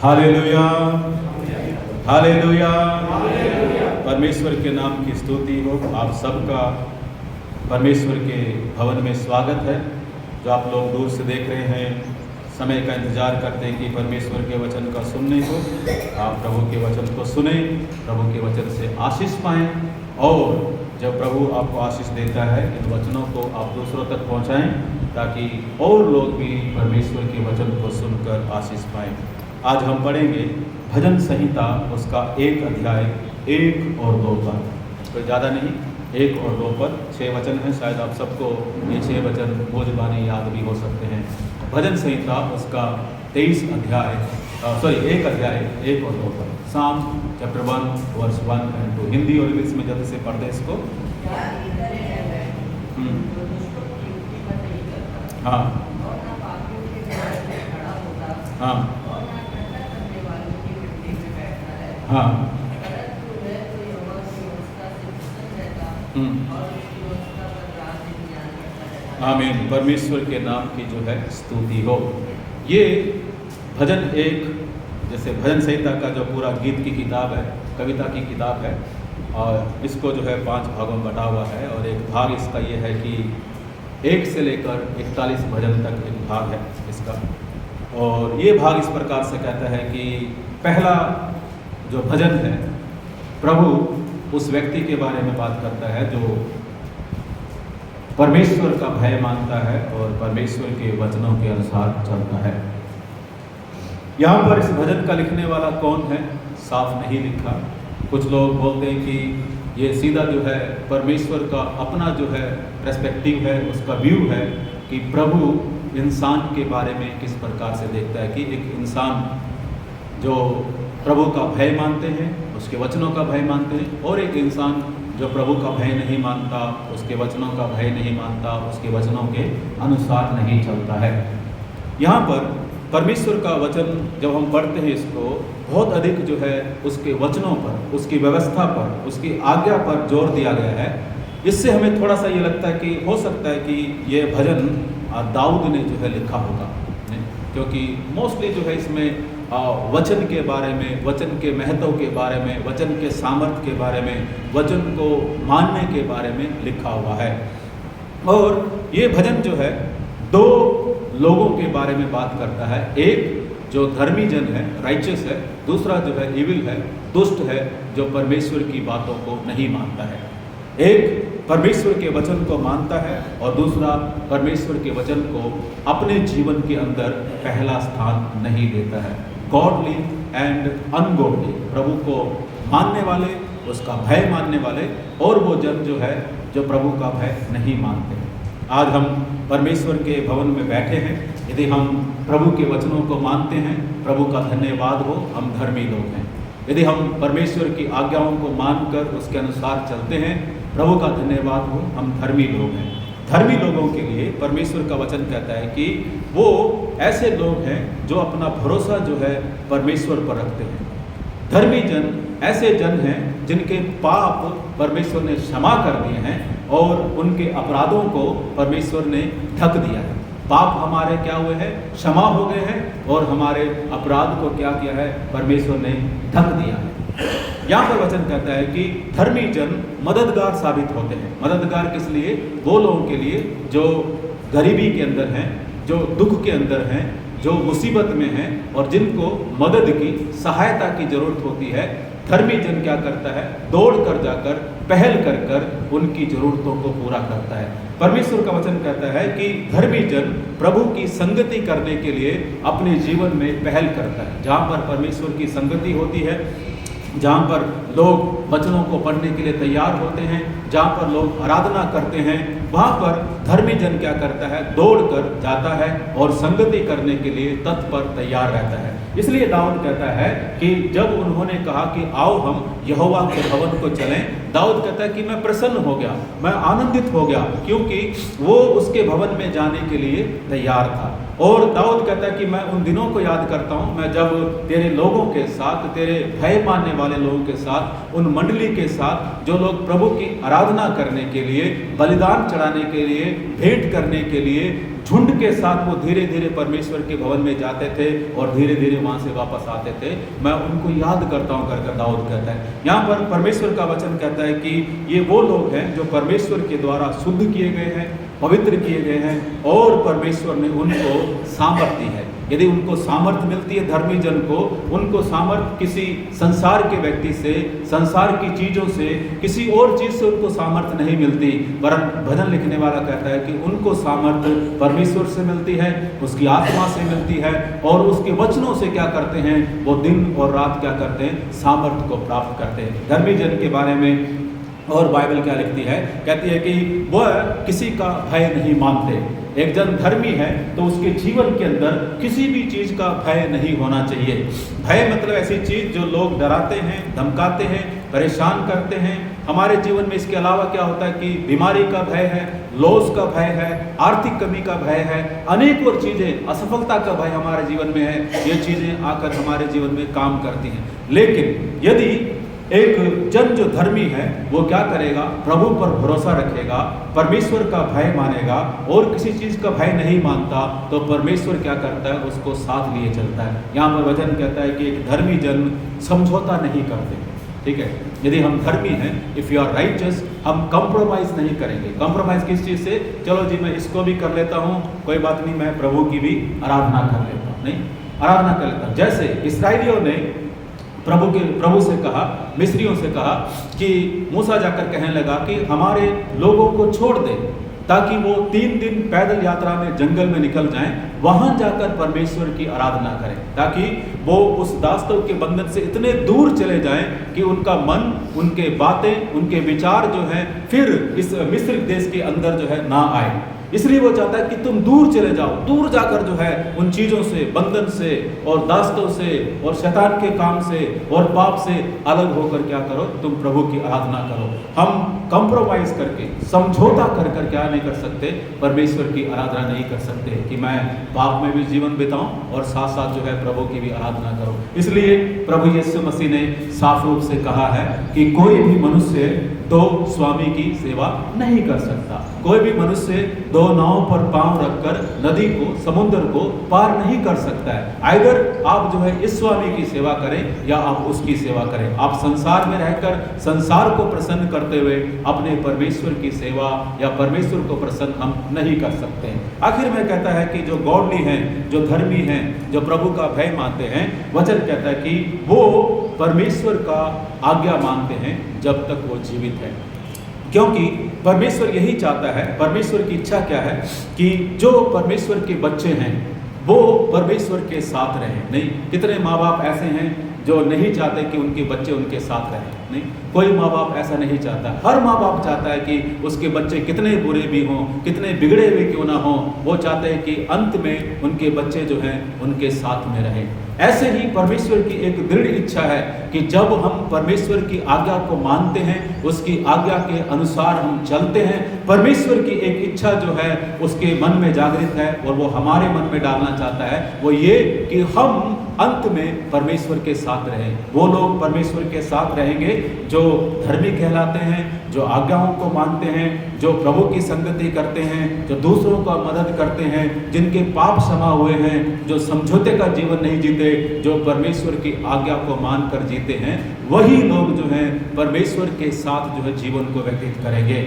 Hallelujah, hallelujah. परमेश्वर के नाम की स्तुति हो। आप सबका परमेश्वर के भवन में स्वागत है। जो आप लोग दूर से देख रहे हैं, समय का इंतजार करते हैं कि परमेश्वर के वचन का सुनने को, आप प्रभु के वचन को सुने, प्रभु के वचन से आशीष पाएं। और जब प्रभु आपको आशीष देता है, इन वचनों को आप दूसरों तक पहुंचाएं, ताकि और लोग भी परमेश्वर के वचन को सुनकर आशीष पाएं। आज हम पढ़ेंगे भजन संहिता, उसका 1 अध्याय 1 और 2 पर। कोई ज़्यादा नहीं, 1 और 2 पर 6 वचन हैं। शायद आप सबको ये 6 वचन बोझबानी याद भी हो सकते हैं। भजन संहिता उसका 1 अध्याय 1 और 2 पर। साम चैप्टर 1 वर्स 1 एंड 2। हिंदी और इंग्लिश में जल्दी से पढ़ दें इसको। हाँ हाँ हाँ। आमीन। परमेश्वर के नाम की जो है स्तुति हो। ये भजन एक, जैसे भजन संहिता का जो पूरा गीत की किताब है, कविता की किताब है, और इसको जो है 5 भागों में बटा हुआ है। और एक भाग इसका ये है कि 1 से लेकर 41 भजन तक एक भाग है इसका। और ये भाग इस प्रकार से कहता है कि पहला जो भजन है, प्रभु उस व्यक्ति के बारे में बात करता है जो परमेश्वर का भय मानता है और परमेश्वर के वचनों के अनुसार चलता है। यहाँ पर इस भजन का लिखने वाला कौन है, साफ नहीं लिखा। कुछ लोग बोलते हैं कि ये सीधा जो है परमेश्वर का अपना जो है पर्सपेक्टिव है, उसका व्यू है कि प्रभु इंसान के बारे में किस प्रकार से देखता है। कि एक इंसान जो प्रभु का भय मानते हैं, उसके वचनों का भय मानते हैं, और एक इंसान जो प्रभु का भय नहीं मानता, उसके वचनों का भय नहीं मानता, उसके वचनों के अनुसार नहीं चलता है। यहाँ पर परमेश्वर का वचन जब हम पढ़ते हैं, इसको बहुत अधिक जो है उसके वचनों पर, उसकी व्यवस्था पर, उसकी आज्ञा पर जोर दिया गया है। इससे हमें थोड़ा सा ये लगता है कि हो सकता है कि ये भजन दाऊद ने जो है लिखा होगा, क्योंकि मोस्टली जो है इसमें वचन के बारे में, वचन के महत्व के बारे में, वचन के सामर्थ्य के बारे में, वचन को मानने के बारे में लिखा हुआ है। और ये भजन जो है 2 लोगों के बारे में बात करता है। एक जो धर्मी जन है, राइचियस है, दूसरा जो है इविल है, दुष्ट है, जो परमेश्वर की बातों को नहीं मानता है। एक परमेश्वर के वचन को मानता है और दूसरा परमेश्वर के वचन को अपने जीवन के अंदर पहला स्थान नहीं देता है। गॉडली एंड अनगॉडली, प्रभु को मानने वाले, उसका भय मानने वाले, और वो जन जो है जो प्रभु का भय नहीं मानते। आज हम परमेश्वर के भवन में बैठे हैं। यदि हम प्रभु के वचनों को मानते हैं, प्रभु का धन्यवाद हो, हम धर्मी लोग हैं। यदि हम परमेश्वर की आज्ञाओं को मानकर उसके अनुसार चलते हैं, प्रभु का धन्यवाद हो, हम धर्मी लोग हैं। धर्मी लोगों के लिए परमेश्वर का वचन कहता है कि वो ऐसे लोग हैं जो अपना भरोसा जो है परमेश्वर पर रखते हैं। धर्मी जन ऐसे जन हैं जिनके पाप परमेश्वर ने क्षमा कर दिए हैं और उनके अपराधों को परमेश्वर ने ढक दिया है। पाप हमारे क्या हुए हैं, क्षमा हो गए हैं, और हमारे अपराध को क्या किया है, परमेश्वर ने ढक दिया है। यहाँ पर वचन कहता है कि धर्मी जन मददगार साबित होते हैं। मददगार किस लिए? वो लोगों के लिए जो गरीबी के अंदर हैं, जो दुख के अंदर हैं, जो मुसीबत में हैं, और जिनको मदद की, सहायता की जरूरत होती है। धर्मी जन क्या करता है, दौड़ कर जाकर, पहल कर कर उनकी जरूरतों को पूरा करता है। परमेश्वर का वचन कहता है कि धर्मी जन प्रभु की संगति करने के लिए अपने जीवन में पहल करता है। जहाँ पर परमेश्वर की संगति होती है, जहाँ पर लोग वचनों को पढ़ने के लिए तैयार होते हैं, जहाँ पर लोग आराधना करते हैं, वहाँ पर धर्मी जन क्या करता है, दौड़ कर जाता है और संगति करने के लिए तत्पर तैयार रहता है। इसलिए दाऊद कहता है कि जब उन्होंने कहा कि आओ हम यहोवा के भवन को चलें, दाऊद कहता है कि मैं प्रसन्न हो गया, मैं आनंदित हो गया, क्योंकि वो उसके भवन में जाने के लिए तैयार था। और दाऊद कहता है कि मैं उन दिनों को याद करता हूँ, मैं जब तेरे लोगों के साथ, तेरे भय मानने वाले लोगों के साथ, उन मंडली के साथ जो लोग प्रभु की आराधना करने के लिए, बलिदान चढ़ाने के लिए, भेंट करने के लिए झुंड के साथ वो धीरे धीरे परमेश्वर के भवन में जाते थे और धीरे धीरे वहाँ से वापस आते थे, मैं उनको याद करता हूँ कर दाऊद कहता है। यहाँ पर परमेश्वर का वचन कहता है कि ये वो लोग हैं जो परमेश्वर के द्वारा शुद्ध किए गए हैं, पवित्र किए गए हैं और परमेश्वर ने उनको सामर्थ्य दी है। यदि उनको सामर्थ्य मिलती है धर्मी जन को, उनको सामर्थ्य किसी संसार के व्यक्ति से, संसार की चीज़ों से, किसी और चीज़ से उनको सामर्थ्य नहीं मिलती, वरन भजन लिखने वाला कहता है कि उनको सामर्थ्य परमेश्वर से मिलती है, उसकी आत्मा से मिलती है और उसके वचनों से क्या करते हैं, वो दिन और रात क्या करते हैं, सामर्थ्य को प्राप्त करते हैं। धर्मी जन के बारे में और बाइबल क्या लिखती है, कहती है कि वह किसी का भय नहीं मानते। एक जन धर्मी है तो उसके जीवन के अंदर किसी भी चीज़ का भय नहीं होना चाहिए। भय मतलब ऐसी चीज़ जो लोग डराते हैं, धमकाते हैं, परेशान करते हैं। हमारे जीवन में इसके अलावा क्या होता है कि बीमारी का भय है, लॉस का भय है, आर्थिक कमी का भय है, अनेक और चीज़ें, असफलता का भय हमारे जीवन में है। ये चीज़ें आकर हमारे जीवन में काम करती हैं। लेकिन यदि एक जन जो धर्मी है वो क्या करेगा, प्रभु पर भरोसा रखेगा, परमेश्वर का भय मानेगा और किसी चीज़ का भय नहीं मानता, तो परमेश्वर क्या करता है, उसको साथ लिए चलता है। यहाँ पर वचन कहता है कि एक धर्मी जन समझौता नहीं करते। ठीक है, यदि हम धर्मी हैं, इफ़ यू आर राइचस, हम कंप्रोमाइज़ नहीं करेंगे। कंप्रोमाइज़ किस चीज़ से, चलो जी मैं इसको भी कर लेता हूँ, कोई बात नहीं, मैं प्रभु की भी आराधना कर लेता हूँ, नहीं, आराधना कर लेता हूँ। जैसे इस्राएलियों ने प्रभु से कहा, मिस्रियों से कहा कि मूसा जाकर कहने लगा कि हमारे लोगों को छोड़ दे ताकि वो 3 दिन पैदल यात्रा में जंगल में निकल जाएं, वहां जाकर परमेश्वर की आराधना करें, ताकि वो उस दास्तव के बंधन से इतने दूर चले जाएं कि उनका मन, उनके बातें, उनके विचार जो हैं फिर इस मिस्र देश के अंदर जो है ना आए। इसलिए वो चाहता है कि तुम दूर चले जाओ, दूर जाकर जो है उन चीज़ों से, बंधन से और दास्तों से और शैतान के काम से और पाप से अलग होकर क्या करो, तुम प्रभु की आराधना करो। हम कंप्रोमाइज करके, समझौता कर कर क्या नहीं कर सकते, परमेश्वर की आराधना नहीं कर सकते कि मैं पाप में भी जीवन बिताऊं और साथ साथ जो है प्रभु की भी आराधना करो। इसलिए प्रभु यीशु मसीह ने साफ रूप से कहा है कि कोई भी मनुष्य 2 स्वामी की सेवा नहीं कर सकता। कोई भी मनुष्य 2 नावों पर पांव रखकर नदी को, समुद्र को पार नहीं कर सकता है। आइदर आप जो है इस स्वामी की सेवा करें या आप उसकी सेवा करें। आप संसार में रहकर संसार को प्रसन्न करते हुए अपने परमेश्वर की सेवा या परमेश्वर को प्रसन्न हम नहीं कर सकते हैं। आखिर में कहता है कि जो गॉडली हैं, जो धर्मी हैं, जो प्रभु का भय मानते हैं, वचन कहता है कि वो परमेश्वर का आज्ञा मानते हैं जब तक वो जीवित है। क्योंकि परमेश्वर यही चाहता है, परमेश्वर की इच्छा क्या है कि जो परमेश्वर के बच्चे हैं वो परमेश्वर के साथ रहें। नहीं, कितने माँ बाप ऐसे हैं जो नहीं चाहते कि उनके बच्चे उनके साथ रहें। नहीं, कोई माँ बाप ऐसा नहीं चाहता। हर माँ बाप चाहता है कि उसके बच्चे कितने बुरे भी हों, कितने बिगड़े हुए क्यों ना हों, वो चाहते हैं कि अंत में उनके बच्चे जो हैं उनके साथ में रहें। ऐसे ही परमेश्वर की एक दृढ़ इच्छा है कि जब हम परमेश्वर की आज्ञा को मानते हैं, उसकी आज्ञा के अनुसार हम चलते हैं, परमेश्वर की एक इच्छा जो है उसके मन में जागृत है और वो हमारे मन में डालना चाहता है, वो ये कि हम अंत में परमेश्वर के साथ रहें। वो लोग परमेश्वर के साथ रहेंगे जो धर्मी कहलाते हैं, जो आज्ञाओं को मानते हैं, जो प्रभु की संगति करते हैं, जो दूसरों का मदद करते हैं, जिनके पाप क्षमा हुए हैं, जो समझौते का जीवन नहीं जीते, जो परमेश्वर की आज्ञा को मानकर जीते हैं, वही लोग जो हैं परमेश्वर के साथ जो है जीवन को व्यतीत करेंगे।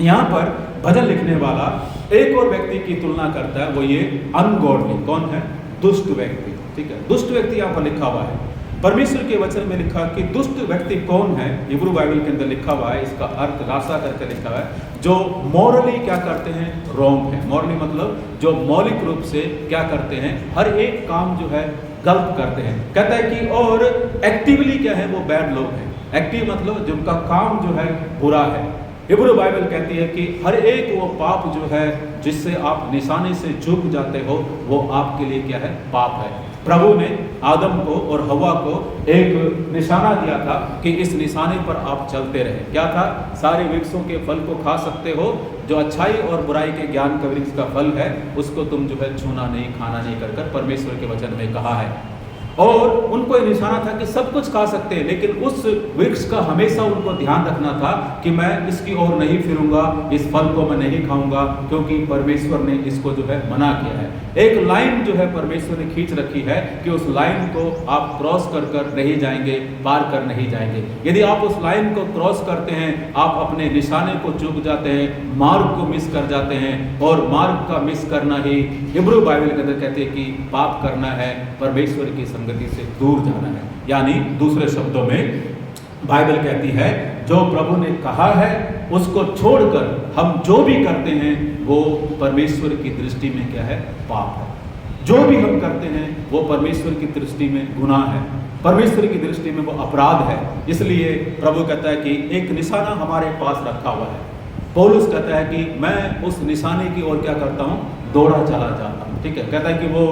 यहाँ पर भजन लिखने वाला एक और व्यक्ति की तुलना करता है, वो ये अनगॉडली। कौन है? दुष्ट व्यक्ति। ठीक है, दुष्ट व्यक्ति यहाँ पर लिखा हुआ है। परमेश्वर के वचन में लिखा कि दुष्ट व्यक्ति कौन है, हिब्रू बाइबल के अंदर लिखा हुआ है, इसका अर्थ रासा करके लिखा है, जो मॉरली क्या करते हैं, रॉन्ग है। मॉरली मतलब जो मौलिक रूप से क्या करते हैं, हर एक काम जो है गलत करते हैं। कहता है कि और एक्टिवली क्या है, वो बैड लोग हैं। एक्टिव मतलब जिनका काम जो है बुरा है, हिब्रू बाइबल कहती है कि हर एक वो पाप जो है जिससे आप निशाने से चूक जाते हो, वो आपके लिए क्या है? पाप है। प्रभु ने आदम को और हवा को एक निशाना दिया था कि इस निशाने पर आप चलते रहे। क्या था? सारे वृक्षों के फल को खा सकते हो, जो अच्छाई और बुराई के ज्ञान का वृक्ष का फल है उसको तुम जो है छूना नहीं, खाना नहीं कर परमेश्वर के वचन में कहा है। और उनको ये निशाना था कि सब कुछ खा सकते हैं, लेकिन उस वृक्ष का हमेशा उनको ध्यान रखना था कि मैं इसकी ओर नहीं फिरूंगा, इस फल को मैं नहीं खाऊंगा, क्योंकि परमेश्वर ने इसको जो है मना किया है। एक लाइन जो है परमेश्वर ने खींच रखी है कि उस लाइन को आप क्रॉस कर नहीं जाएंगे, पार कर नहीं जाएंगे। यदि आप उस लाइन को क्रॉस करते हैं, आप अपने निशाने को चूक जाते हैं, मार्ग को मिस कर जाते हैं। और मार्ग का मिस करना ही हिब्रू बाइबल के अंदर कहते हैं कि पाप करना है, परमेश्वर की संगति से दूर जाना है। यानी दूसरे शब्दों में बाइबल कहती है जो प्रभु ने कहा है उसको छोड़कर हम जो भी करते हैं वो परमेश्वर की दृष्टि में क्या है? पाप है। जो भी हम करते हैं वो परमेश्वर की दृष्टि में गुनाह है, परमेश्वर की दृष्टि में वो अपराध है। इसलिए प्रभु कहता है कि एक निशाना हमारे पास रखा हुआ है। पौलुस कहता है कि मैं उस निशाने की ओर क्या करता हूँ? दौड़ा चला जाता हूँ। ठीक है, कहता है कि वो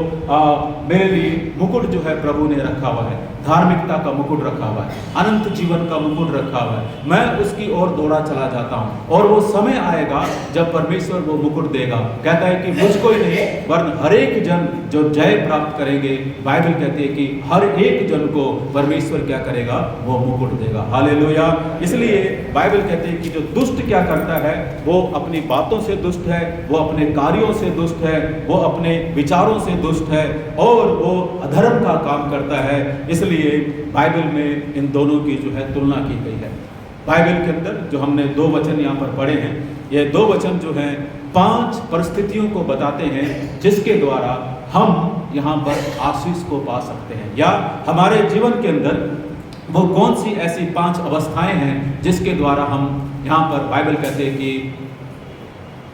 मेरे लिए मुकुट जो है प्रभु ने रखा हुआ है, धार्मिकता का मुकुट रखा हुआ है, अनंत जीवन का मुकुट रखा हुआ है। मैं उसकी ओर दौड़ा चला जाता हूँ और वो समय आएगा जब परमेश्वर वो मुकुट देगा। कहता है कि मुझको ही नहीं वरन हर एक जन जो जय प्राप्त करेंगे, बाइबल कहती है कि हर एक जन को परमेश्वर क्या करेगा? वो मुकुट देगा। हालेलुया। इसलिए बाइबल कहती है कि जो दुष्ट क्या करता है वो अपनी बातों से दुष्ट है, वो अपने कार्यों से दुष्ट है, वो अपने विचारों से दुष्ट है और वो अधर्म का काम करता है। इसलिए बाइबल में इन दोनों की जो है तुलना की गई है। बाइबल के अंदर जो हमने 2 वचन यहाँ पर पढ़े हैं, ये 2 वचन जो हैं 5 परिस्थितियों को बताते हैं जिसके द्वारा हम यहाँ पर आशीष को पा सकते हैं, या हमारे जीवन के अंदर वो कौन सी ऐसी 5 अवस्थाएं हैं जिसके द्वारा हम यहाँ पर बाइबल कहते हैं कि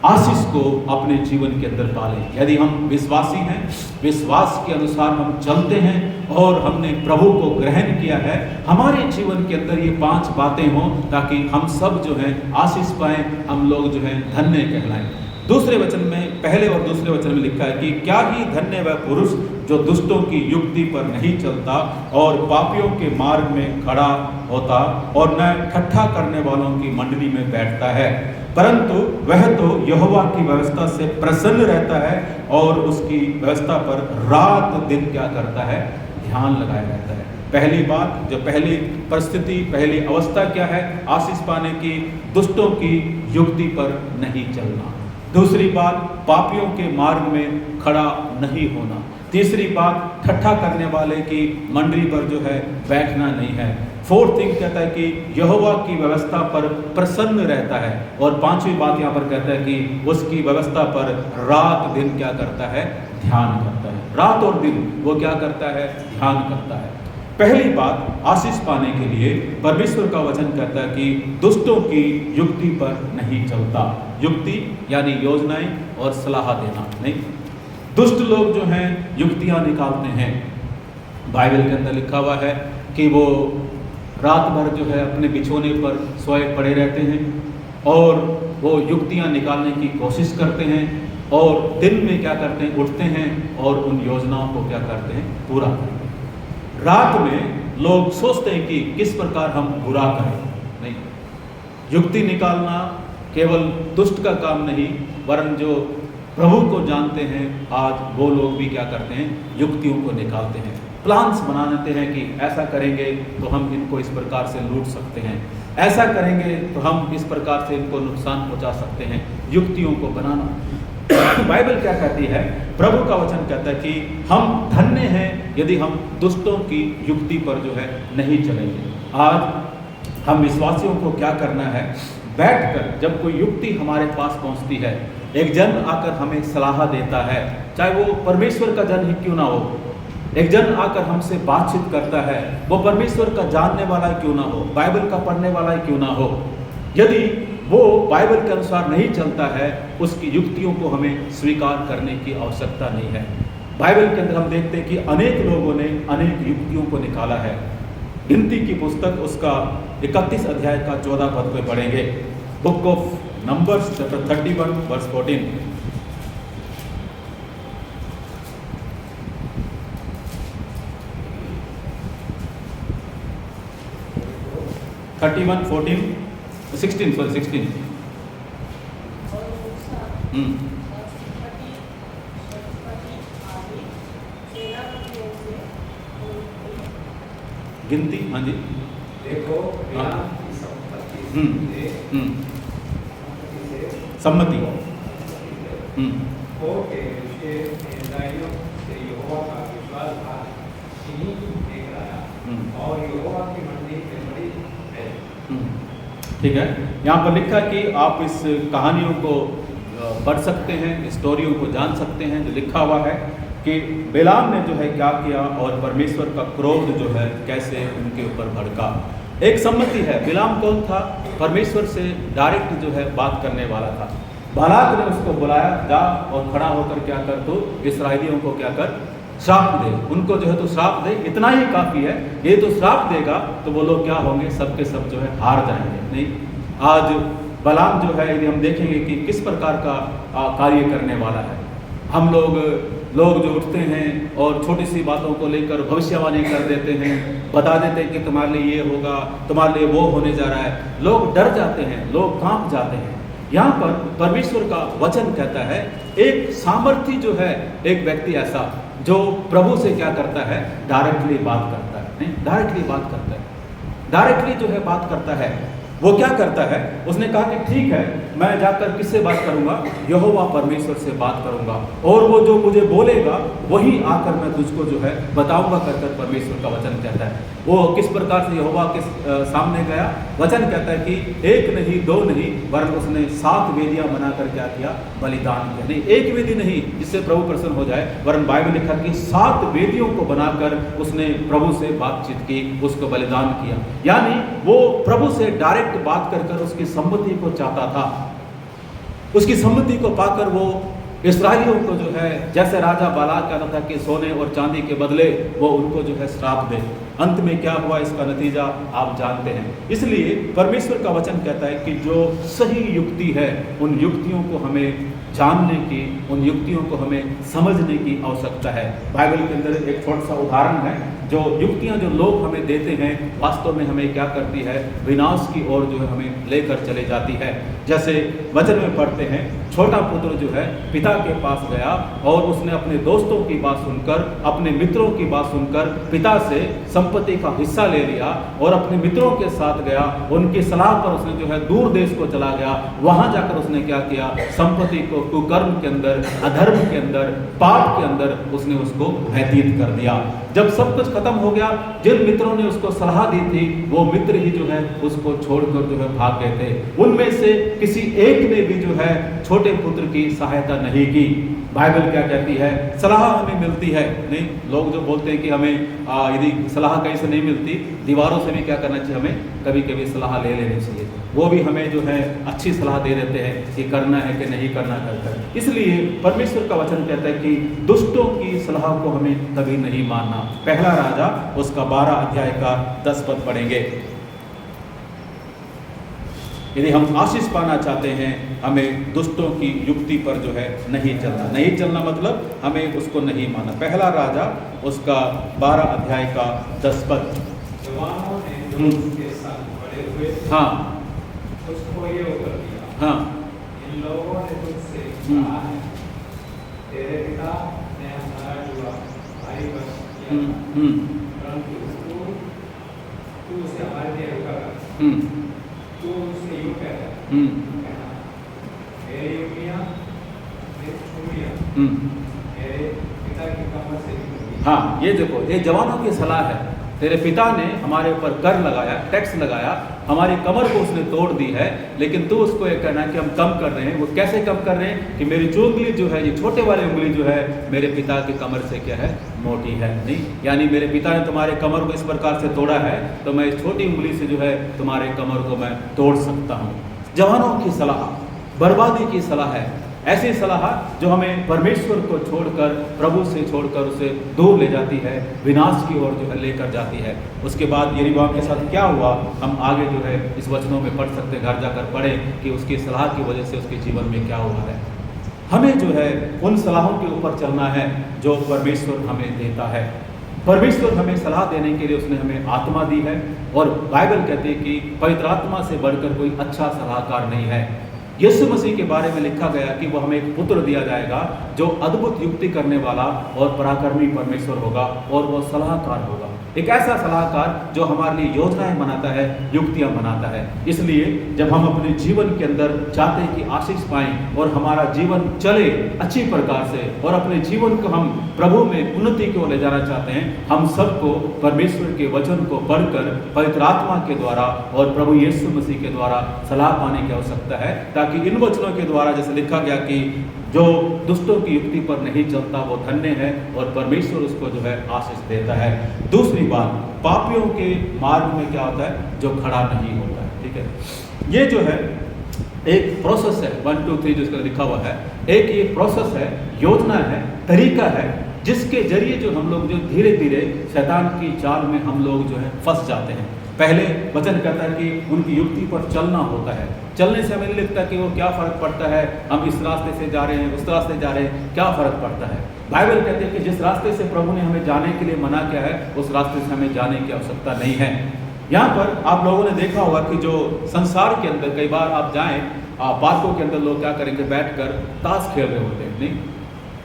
आशीष को अपने जीवन के अंदर पालें। यदि हम विश्वासी हैं, विश्वास के अनुसार हम चलते हैं और हमने प्रभु को ग्रहण किया है, हमारे जीवन के अंदर ये 5 बातें हों ताकि हम सब जो हैं आशीष पाएं, हम लोग जो हैं धन्य कहलाएं। दूसरे वचन में, पहले और दूसरे वचन में लिखा है कि क्या ही धन्य वह पुरुष जो दुष्टों की युक्ति पर नहीं चलता और पापियों के मार्ग में खड़ा होता और न ठट्ठा करने वालों की मंडली में बैठता है, परंतु वह तो यहोवा की व्यवस्था से प्रसन्न रहता है और उसकी व्यवस्था पर रात दिन क्या करता है? ध्यान लगाया रहता है। पहली बात, जो पहली परिस्थिति, पहली अवस्था क्या है आशीष पाने की? दुष्टों की युक्ति पर नहीं चलना। दूसरी बात, पापियों के मार्ग में खड़ा नहीं होना। तीसरी बात, ठट्ठा करने वाले की मंडली पर जो है बैठना नहीं है। 4th थिंग कहता है कि यहोवा की व्यवस्था पर प्रसन्न रहता है। और 5वीं बात यहाँ पर कहता है कि उसकी व्यवस्था पर रात दिन क्या करता है? ध्यान करता है। रात और दिन वो क्या करता है? ध्यान करता है। पहली बात, आशीष पाने के लिए परमेश्वर का वचन कहता है कि दुष्टों की युक्ति पर नहीं चलता। युक्ति यानी योजनाएं और सलाह देना नहीं। दुष्ट लोग जो हैं युक्तियां निकालते हैं। बाइबल के अंदर लिखा हुआ है कि वो रात भर जो है अपने बिछोने पर सोए पड़े रहते हैं और वो युक्तियां निकालने की कोशिश करते हैं और दिन में क्या करते हैं? उठते हैं और उन योजनाओं को क्या करते हैं? पूरा करते हैं। रात में लोग सोचते हैं कि किस प्रकार हम बुरा करें। नहीं, युक्ति निकालना केवल दुष्ट का काम नहीं, वरन जो प्रभु को जानते हैं आज वो लोग भी क्या करते हैं? युक्तियों को निकालते हैं, प्लान्स बना लेते हैं कि ऐसा करेंगे तो हम इनको इस प्रकार से लूट सकते हैं, ऐसा करेंगे तो हम इस प्रकार से इनको नुकसान पहुंचा सकते हैं। युक्तियों को बनाना। बाइबल क्या कहती है? प्रभु का वचन कहता है कि हम धन्य हैं यदि हम दुष्टों की युक्ति पर जो है नहीं चलेंगे। आज हम विश्वासियों को क्या करना है? बैठकर जब कोई युक्ति हमारे पास पहुंचती है, एक जन आकर हमें सलाह देता है, चाहे वो परमेश्वर का जन ही क्यों ना हो, एक जन आकर हमसे बातचीत करता है, वो परमेश्वर का जानने वाला ही क्यों ना हो, बाइबल का पढ़ने वाला ही क्यों ना हो, यदि वो बाइबल के अनुसार नहीं चलता है, उसकी युक्तियों को हमें स्वीकार करने की आवश्यकता नहीं है। बाइबल के अंदर हम देखते हैं कि अनेक लोगों ने अनेक युक्तियों को निकाला है। गिनती की पुस्तक उसका 31 अध्याय का 14 पद पे पढ़ेंगे। Book of Numbers chapter 31 verse 14। 31, 14, 16, sorry 16। गिनती, हाँ जी। देखो सम्मति और यहोवा की मंडली में बड़ी है। ठीक है, यहाँ पर लिखा कि आप इस कहानियों को पढ़ सकते हैं, स्टोरियों को जान सकते हैं। जो लिखा हुआ है कि बिलाम ने जो है क्या किया और परमेश्वर का क्रोध जो है कैसे उनके ऊपर भड़का। एक सम्मति है। बिलाम कौन था? परमेश्वर से डायरेक्ट जो है बात करने वाला था। बालाक ने उसको बुलाया, जा और खड़ा होकर क्या कर, तो इस्राएलियों को क्या कर, श्राप दे। उनको जो है तो श्राप दे, इतना ही काफ़ी है। ये तो श्राप देगा तो वो लोग क्या होंगे, सबके सब जो है हार जाएंगे। नहीं, आज बलाम जो है, यदि हम देखेंगे कि किस प्रकार का कार्य करने वाला है। हम लोग जो उठते हैं और छोटी सी बातों को लेकर भविष्यवाणी कर देते हैं, बता देते हैं कि तुम्हारे लिए ये होगा, तुम्हारे लिए वो होने जा रहा है। लोग डर जाते हैं, लोग कांप जाते हैं। यहाँ पर परमेश्वर का वचन कहता है, एक सामर्थी जो है, एक व्यक्ति ऐसा जो प्रभु से क्या करता है, डायरेक्टली बात करता है। नहीं, डायरेक्टली बात करता है, डायरेक्टली जो है बात करता है। वो क्या करता है, उसने कहा कि ठीक है, मैं जाकर किससे बात करूंगा, यहोवा परमेश्वर से बात करूंगा, और वो जो मुझे बोलेगा वही आकर मैं तुझको जो है बताऊंगा, कर परमेश्वर का वचन कहता है। वो किस प्रकार से यहोवा के सामने गया, वचन कहता है कि एक नहीं, दो नहीं, वरन उसने 7 वेदियां बनाकर क्या किया, बलिदान किया। नहीं, एक वेदी नहीं जिससे प्रभु प्रसन्न हो जाए, वरन बाइबल लिखा कि 7 वेदियों को बनाकर उसने प्रभु से बातचीत की, उसको बलिदान किया। यानी वो प्रभु से डायरेक्ट बात कर उसकी सम्मति को चाहता था। उसकी सम्मति को पाकर वो इस्राएलियों को जो है, जैसे राजा बालाक कहता था कि सोने और चांदी के बदले वो उनको जो है श्राप दे। अंत में क्या हुआ, इसका नतीजा आप जानते हैं। इसलिए परमेश्वर का वचन कहता है कि जो सही युक्ति है, उन युक्तियों को हमें जानने की, उन युक्तियों को हमें समझने की आवश्यकता है। बाइबल के अंदर एक छोटा सा उदाहरण है, जो युक्तियां जो लोग हमें देते हैं वास्तव में हमें क्या करती है, विनाश की ओर जो है हमें लेकर चले जाती है। जैसे वचन में पढ़ते हैं, छोटा पुत्र जो है पिता के पास गया और उसने अपने दोस्तों की बात सुनकर, अपने मित्रों की बात सुनकर पिता से संपत्ति का हिस्सा ले लिया और अपने मित्रों के साथ गया। उनकी सलाह पर उसने जो है दूर देश को चला गया। वहां जाकर उसने क्या किया, संपत्ति को कुकर्म के अंदर, अधर्म के अंदर, पाप के अंदर उसने उसको व्यतीत कर दिया। जब सब कुछ खत्म हो गया, जिन मित्रों ने उसको सलाह दी थी, वो मित्र ही जो है उसको छोड़कर जो है भाग गए थे। उनमें से किसी एक ने भी जो है छोटे पुत्र की सहायता नहीं की। बाइबल क्या कहती है, सलाह हमें मिलती है। नहीं, लोग जो बोलते हैं कि हमें यदि सलाह कहीं से नहीं मिलती, दीवारों से भी क्या करना चाहिए, हमें कभी कभी सलाह ले लेनी चाहिए। वो भी हमें जो है अच्छी सलाह दे देते हैं कि करना है कि नहीं करना कर। इसलिए परमेश्वर का वचन कहता है कि दुष्टों की सलाह को हमें कभी नहीं मानना। पहला राजा उसका 12 अध्याय का 10 पद पढ़ेंगे। यदि हम आशीष पाना चाहते हैं, हमें दुष्टों की युक्ति पर जो है नहीं चलना। नहीं चलना मतलब हमें उसको नहीं मानना। पहला राजा उसका 12 अध्याय का 10 पद। जवानों ने जो उसके साथ खड़े हुए, हाँ, उसको ये उत्तर दिया, हाँ, इन लोगों ने तुझसे कहा है, तेरे पिता ने हमारा जुआ भाई बन किया, परंतु तू उसे हमारे लिए रुका कर, तू उससे यूं कहता, मेरी उंगलियां, मेरी छुरियां मेरे पिता की कमर से निकली। हाँ, ये देखो, ये जवानों की सलाह है। तेरे पिता ने हमारे ऊपर कर लगाया, टैक्स लगाया, हमारी कमर को उसने तोड़ दी है, लेकिन तू उसको ये कहना है कि हम कम कर रहे हैं। वो कैसे कम कर रहे हैं कि मेरी जो उंगली जो है, ये छोटे वाली उंगली जो है, मेरे पिता की कमर से क्या है, मोटी है। नहीं, यानी मेरे पिता ने तुम्हारे कमर को इस प्रकार से तोड़ा है, तो मैं इस छोटी उंगली से जो है तुम्हारे कमर को मैं तोड़ सकता हूँ। जवानों की सलाह बर्बादी की सलाह है। ऐसी सलाह जो हमें परमेश्वर को छोड़कर, प्रभु से छोड़कर उसे दूर ले जाती है, विनाश की ओर जो है लेकर जाती है। उसके बाद यरीबाम के साथ क्या हुआ, हम आगे जो है इस वचनों में पढ़ सकते, घर जाकर पढ़ें कि उसकी सलाह की वजह से उसके जीवन में क्या हुआ है। हमें जो है उन सलाहों के ऊपर चलना है जो परमेश्वर हमें देता है। परमेश्वर हमें सलाह देने के लिए उसने हमें आत्मा दी है, और बाइबल कहती है कि पवित्र आत्मा से बढ़कर कोई अच्छा सलाहकार नहीं है। यीशु मसीह के बारे में लिखा गया कि वो हमें एक पुत्र दिया जाएगा जो अद्भुत युक्ति करने वाला और पराक्रमी परमेश्वर होगा, और वो सलाहकार होगा, एक ऐसा सलाहकार जो हमारे लिए योजनाएं बनाता है, युक्तियां बनाता है। इसलिए जब हम अपने जीवन के अंदर चाहते हैं कि आशीष पाएं और हमारा जीवन चले अच्छी प्रकार से, और अपने जीवन को हम प्रभु में उन्नति की ओर ले जाना चाहते हैं, हम सबको परमेश्वर के वचन को पढ़कर पवित्र आत्मा के द्वारा और प्रभु यीशु मसीह के द्वारा सलाह पाने की आवश्यकता है, ताकि इन वचनों के द्वारा, जैसे लिखा गया कि जो दुष्टों की युक्ति पर नहीं चलता वो धन्य है, और परमेश्वर उसको जो है आशीष देता है। दूसरी बात, पापियों के मार्ग में क्या होता है, जो खड़ा नहीं होता है। ठीक है, ये जो है एक प्रोसेस है, 1 2 3 जिसका लिखा हुआ है, एक ये प्रोसेस है, योजना है, तरीका है, जिसके जरिए जो हम लोग जो धीरे धीरे शैतान की चाल में हम लोग जो है फंस जाते हैं। पहले वचन कहता है कि उनकी युक्ति पर चलना होता है। चलने से हमें नहीं लगता कि वो क्या फ़र्क पड़ता है, हम इस रास्ते से जा रहे हैं, उस रास्ते जा रहे हैं, क्या फ़र्क पड़ता है। बाइबल कहते हैं कि जिस रास्ते से प्रभु ने हमें जाने के लिए मना किया है, उस रास्ते से हमें जाने की आवश्यकता नहीं है। यहाँ पर आप लोगों ने देखा होगा कि जो संसार के अंदर कई बार आप जाएं, पार्कों के अंदर लोग क्या करेंगे, बैठकर ताश खेल रहे होते हैं, नहीं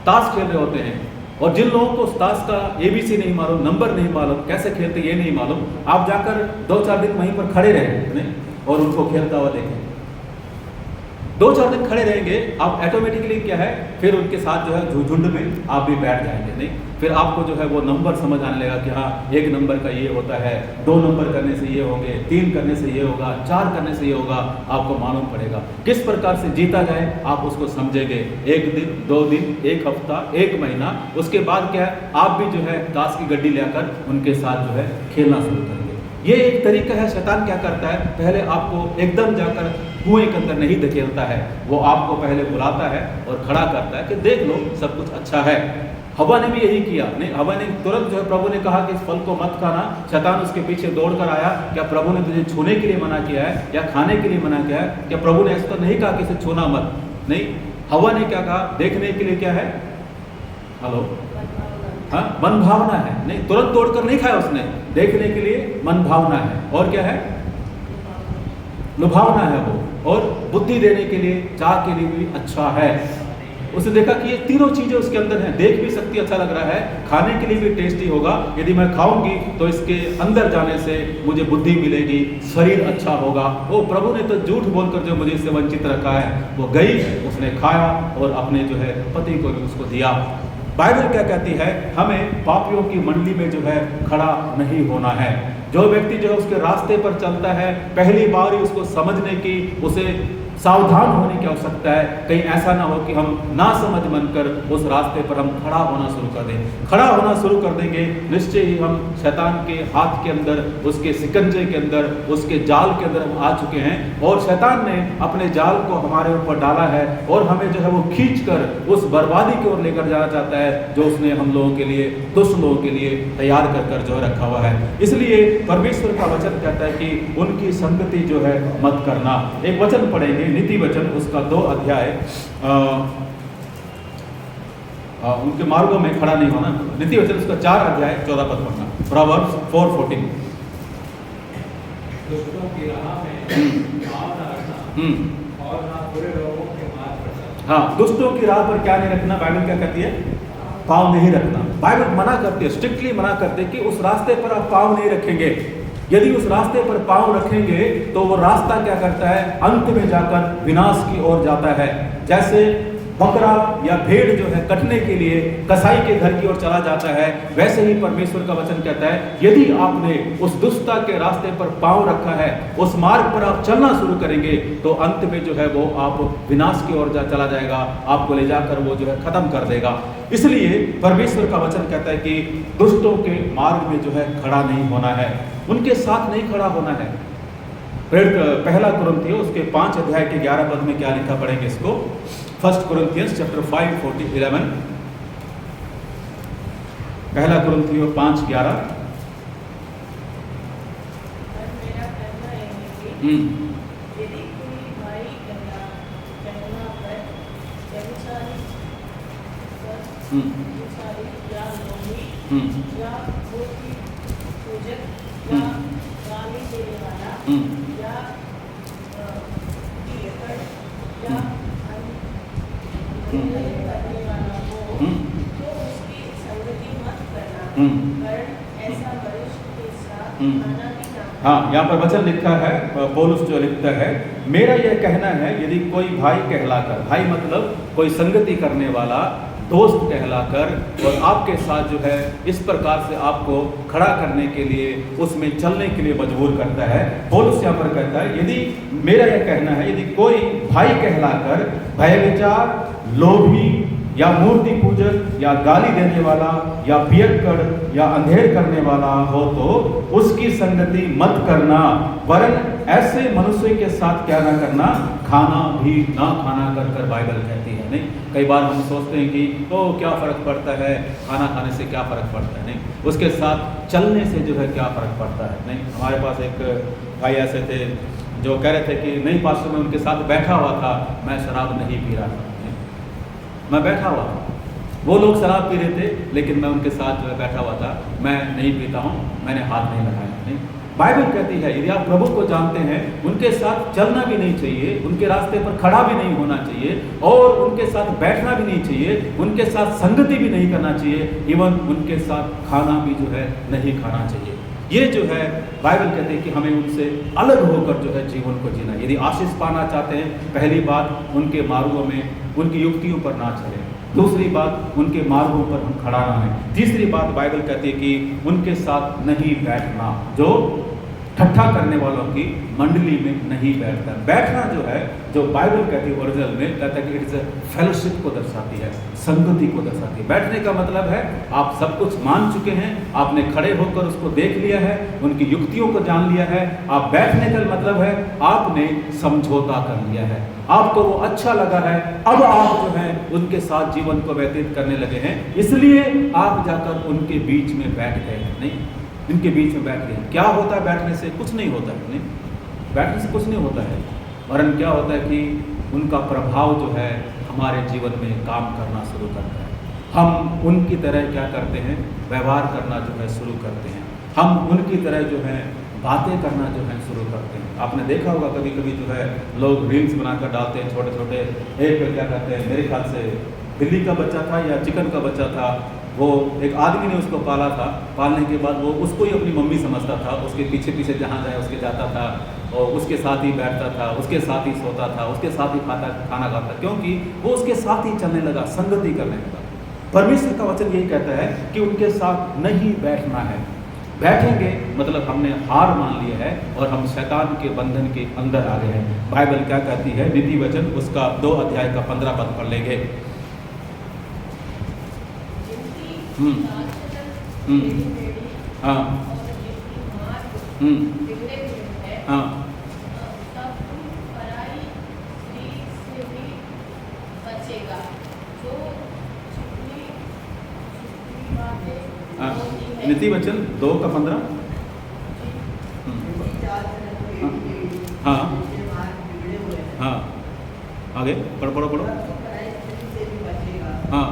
ताश खेल रहे होते हैं, और जिन लोगों को ताश का ABC नहीं मालूम, नंबर नहीं मालूम, कैसे खेलते ये नहीं मालूम, आप जाकर 2-4 दिन वहीं पर खड़े रहें नहीं, और उनको खेलता हुआ देखें। 2-4 दिन खड़े रहेंगे, आप ऑटोमेटिकली क्या है, फिर उनके साथ जो है झुंड में आप भी बैठ जाएंगे नहीं, फिर आपको जो है वो नंबर समझ आने लगेगा कि हाँ 1 नंबर का ये होता है, 2 नंबर करने से ये होंगे, 3 करने से ये होगा, 4 करने से ये होगा, आपको मालूम पड़ेगा किस प्रकार से जीता जाए, आप उसको समझेंगे। 1 दिन, 2 दिन, 1 हफ्ता, 1 महीना, उसके बाद क्या है, आप भी जो है ताश की गड्डी लेकर उनके साथ जो है खेलना शुरू करेंगे। ये एक तरीका है। शैतान क्या करता है, पहले आपको एकदम जाकर कुएं के अंदर नहीं धकेलता है, वो आपको पहले बुलाता है और खड़ा करता है कि देख लो सब कुछ अच्छा है। हवा ने भी यही किया, नहीं हवा ने तुरंत जो है प्रभु ने कहा कि इस फल को मत खाना, शैतान उसके पीछे दौड़ कर आया, क्या प्रभु ने तुझे छूने के लिए मना किया है या खाने के लिए मना किया है, क्या प्रभु ने ऐसा तो नहीं कहा कि इसे छूना मत, नहीं। हवा ने क्या कहा, देखने के लिए क्या है, हेलो, हाँ मन भावना है, नहीं तुरंत तोड़कर नहीं खाया उसने, देखने के लिए मन भावना है, और क्या है, लुभावना है वो, और बुद्धि देने के लिए, चाह के लिए भी अच्छा है। उसने देखा कि ये तीनों चीजें उसके अंदर हैं, देख भी सकती, अच्छा लग रहा है, खाने के लिए भी टेस्टी होगा, यदि मैं खाऊंगी तो इसके अंदर जाने से मुझे बुद्धि मिलेगी, शरीर अच्छा होगा। वो प्रभु ने तो झूठ बोलकर जो मुझे इससे वंचित रखा है, वो गई, उसने खाया और अपने जो है पति को भी उसको दिया। बाइबल क्या कहती है, हमें पापियों की मंडली में जो है खड़ा नहीं होना है। जो व्यक्ति जो है उसके रास्ते पर चलता है, पहली बार ही उसको समझने की, उसे सावधान होने की आवश्यकता है, कहीं ऐसा ना हो कि हम ना समझ बनकर उस रास्ते पर हम खड़ा होना शुरू कर दें। खड़ा होना शुरू कर देंगे, निश्चय ही हम शैतान के हाथ के अंदर, उसके सिकंजे के अंदर, उसके जाल के अंदर हम आ चुके हैं, और शैतान ने अपने जाल को हमारे ऊपर डाला है, और हमें जो है वो खींच कर उस बर्बादी की ओर लेकर जाना चाहता है जो उसने हम लोगों के लिए, दुष्ट लोगों के लिए तैयार कर कर जो है रखा हुआ है। इसलिए परमेश्वर का वचन कहता है कि उनकी संगति जो है मत करना। एक वचन पढ़ेंगे, नीति वचन, उसका 2 अध्याय, उनके मार्गों में खड़ा नहीं होना, नीति वचन उसका 4 अध्याय 14 पद पढ़ना, प्रोवर्ब्स 4:14। दुष्टों की राह में पाँव न रखना, और ना बुरे लोगों के मार्ग पर चलना। हाँ, दुष्टों की राह पर क्या नहीं रखना, बाइबल क्या कहती है, पाँव नहीं रखना। बाइबल मना करती है, स्ट्रिक्टली मना करती है कि उस रास्ते पर आप पाँव नहीं रखेंगे। यदि उस रास्ते पर पांव रखेंगे तो वो रास्ता क्या करता है, अंत में जाकर विनाश की ओर जाता है। जैसे बकरा या भेड़ जो है कटने के लिए कसाई के घर की ओर चला जाता है, वैसे ही परमेश्वर का वचन कहता है, यदि आपने उस दुष्टता के रास्ते पर पांव रखा है, उस मार्ग पर आप चलना शुरू करेंगे, तो अंत में जो है वो आप विनाश की ओर चला जाएगा, आपको ले जाकर वो जो है खत्म कर देगा। इसलिए परमेश्वर का वचन कहता है कि दुष्टों के मार्ग में जो है खड़ा नहीं होना है, उनके साथ नहीं खड़ा होना है। फिर पहला कुरिन्थियों उसके 5 अध्याय के 11 पद में क्या लिखा, पढ़ेंगे इसको। 1 Corinthians chapter 5:11, पहला कुरिन्थियों 5:11। यदि कोई भाई कहला कर व्यभिचारी या लोभी या मूर्ति पूजक या गाली देने वाला या या करने वाला हो तो उसकी संगति मत करना, कारण ऐसा मनुष्य के साथ खाना भी ना। हाँ, यहाँ पर वचन लिखा है, पौलुस जो लिखता है, मेरा यह कहना है यदि कोई भाई कहलाकर, भाई मतलब कोई संगति करने वाला, दोस्त कहलाकर और आपके साथ जो है इस प्रकार से आपको खड़ा करने के लिए, उसमें चलने के लिए मजबूर करता है। पौलुस यहाँ पर कहता है यदि मेरा यह कहना है यदि कोई भाई कहलाकर भयविचार, लोभी या मूर्ति पूजक या गाली देने वाला या पियक्कड़ या अंधेर करने वाला हो तो उसकी संगति मत करना, वरन ऐसे मनुष्य के साथ क्या ना करना, खाना भी ना खाना कर बाइबल कहती है। नहीं, कई बार हम सोचते हैं कि ओ क्या फ़र्क पड़ता है, खाना खाने से क्या फ़र्क पड़ता है, नहीं उसके साथ चलने से जो है क्या फ़र्क पड़ता है। नहीं, हमारे पास एक भाई ऐसे थे जो कह रहे थे कि नहीं पास्टर, मैं उनके साथ बैठा हुआ था, मैं शराब नहीं पी रहा था, मैं बैठा हुआ था, वो लोग शराब पी रहे थे लेकिन मैं उनके साथ जो है बैठा हुआ था, मैं नहीं पीता हूँ, मैंने हाथ नहीं लगाया। नहीं, बाइबल कहती है यदि आप प्रभु को जानते हैं उनके साथ चलना भी नहीं चाहिए, उनके रास्ते पर खड़ा भी नहीं होना चाहिए और उनके साथ बैठना भी नहीं चाहिए, उनके साथ संगति भी नहीं करना चाहिए, इवन उनके साथ खाना भी जो है नहीं खाना चाहिए। ये जो है बाइबल कहते हैं कि हमें उनसे अलग होकर जो है जीवन को जीना। यदि आशीष पाना चाहते हैं, पहली बात उनके मार्गों में, उनकी युक्तियों पर ना चलें। दूसरी बात, उनके मार्गों पर हम खड़ा ना हैं। तीसरी बात बाइबल कहती है कि उनके साथ नहीं बैठना, जो ठट्ठा करने वालों की मंडली में नहीं बैठता। बैठना जो है, जो बाइबल कहती है ओरिजिनल में कहता है कि इट्स अ फेलोशिप को दर्शाती है, संगति को दर्शाती है। बैठने का मतलब है आप सब कुछ मान चुके हैं, आपने खड़े होकर उसको देख लिया है, उनकी युक्तियों को जान लिया है। आप बैठने का मतलब है आपने समझौता कर लिया है, आपको वो अच्छा लगा है, अब आप जो है उनके साथ जीवन को व्यतीत करने लगे हैं, इसलिए आप जाकर उनके बीच में बैठ गए। नहीं, इनके बीच में बैठ गए। क्या होता है बैठने से? कुछ नहीं होता है। नहीं, बैठने से कुछ नहीं होता है, वरन क्या होता है कि उनका प्रभाव जो है हमारे जीवन में काम करना शुरू करता है। हम उनकी तरह क्या करते हैं, व्यवहार करना जो है शुरू करते हैं, हम उनकी तरह जो है बातें करना जो है शुरू करते हैं। आपने देखा होगा कभी कभी जो है लोग रील्स बनाकर डालते हैं, छोटे छोटे, एक क्या कहते हैं, मेरे ख्याल से बिल्ली का बच्चा था या चिकन का बच्चा था, वो एक आदमी ने उसको पाला था, पालने के बाद वो उसको ही अपनी मम्मी समझता था, उसके पीछे पीछे जहाँ जाए उसके जाता था और उसके साथ ही बैठता था, उसके साथ ही सोता था, उसके साथ ही खाना खाता, क्योंकि वो उसके साथ ही चलने लगा, संगति करने लगा। परमेश्वर का वचन यही कहता है कि उनके साथ नहीं बैठना है। बैठेंगे मतलब हमने हार मान लिया है और हम शैतान के बंधन के अंदर आ गए हैं। बाइबल क्या कहती है, नीति वचन उसका 2 अध्याय का 15 पद पढ़ लेंगे। हाँ, हाँ, नीति वचन 2 का 15। हाँ, हाँ, आगे पढ़ो। हाँ,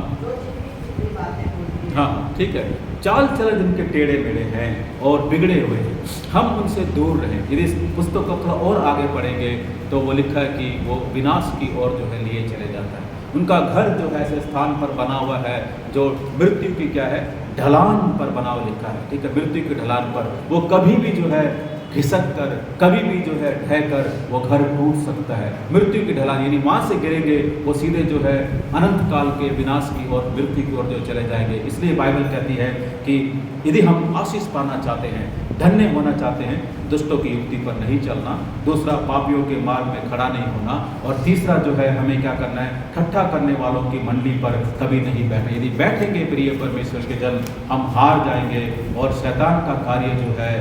हाँ, ठीक है। चाल चलन जिनके टेढ़े मेढ़े हैं और बिगड़े हुए हैं, हम उनसे दूर रहें। यदि इस पुस्तक को थोड़ा और आगे पढ़ेंगे तो वो लिखा है कि वो विनाश की ओर जो है लिए चले जाता है। उनका घर जो है ऐसे स्थान पर बना हुआ है जो मृत्यु की क्या है, ढलान पर बना हुआ लिखा है। ठीक है, मृत्यु की ढलान पर वो कभी भी जो है खिसक कर, कभी भी जो है ढह कर वो घर टूट सकता है। मृत्यु की ढलान यानी वहाँ से गिरेंगे वो सीधे जो है अनंत काल के विनाश की ओर, मृत्यु की ओर जो चले जाएंगे। इसलिए बाइबल कहती है कि यदि हम आशीष पाना चाहते हैं, धन्य होना चाहते हैं, दुष्टों की युक्ति पर नहीं चलना, दूसरा पापियों के मार्ग में खड़ा नहीं होना, और तीसरा जो है हमें क्या करना है, ठट्ठा करने वालों की मंडली पर कभी नहीं बैठना। यदि बैठेंगे प्रिय परमेश्वर के जन, हम हार जाएंगे और शैतान का कार्य जो है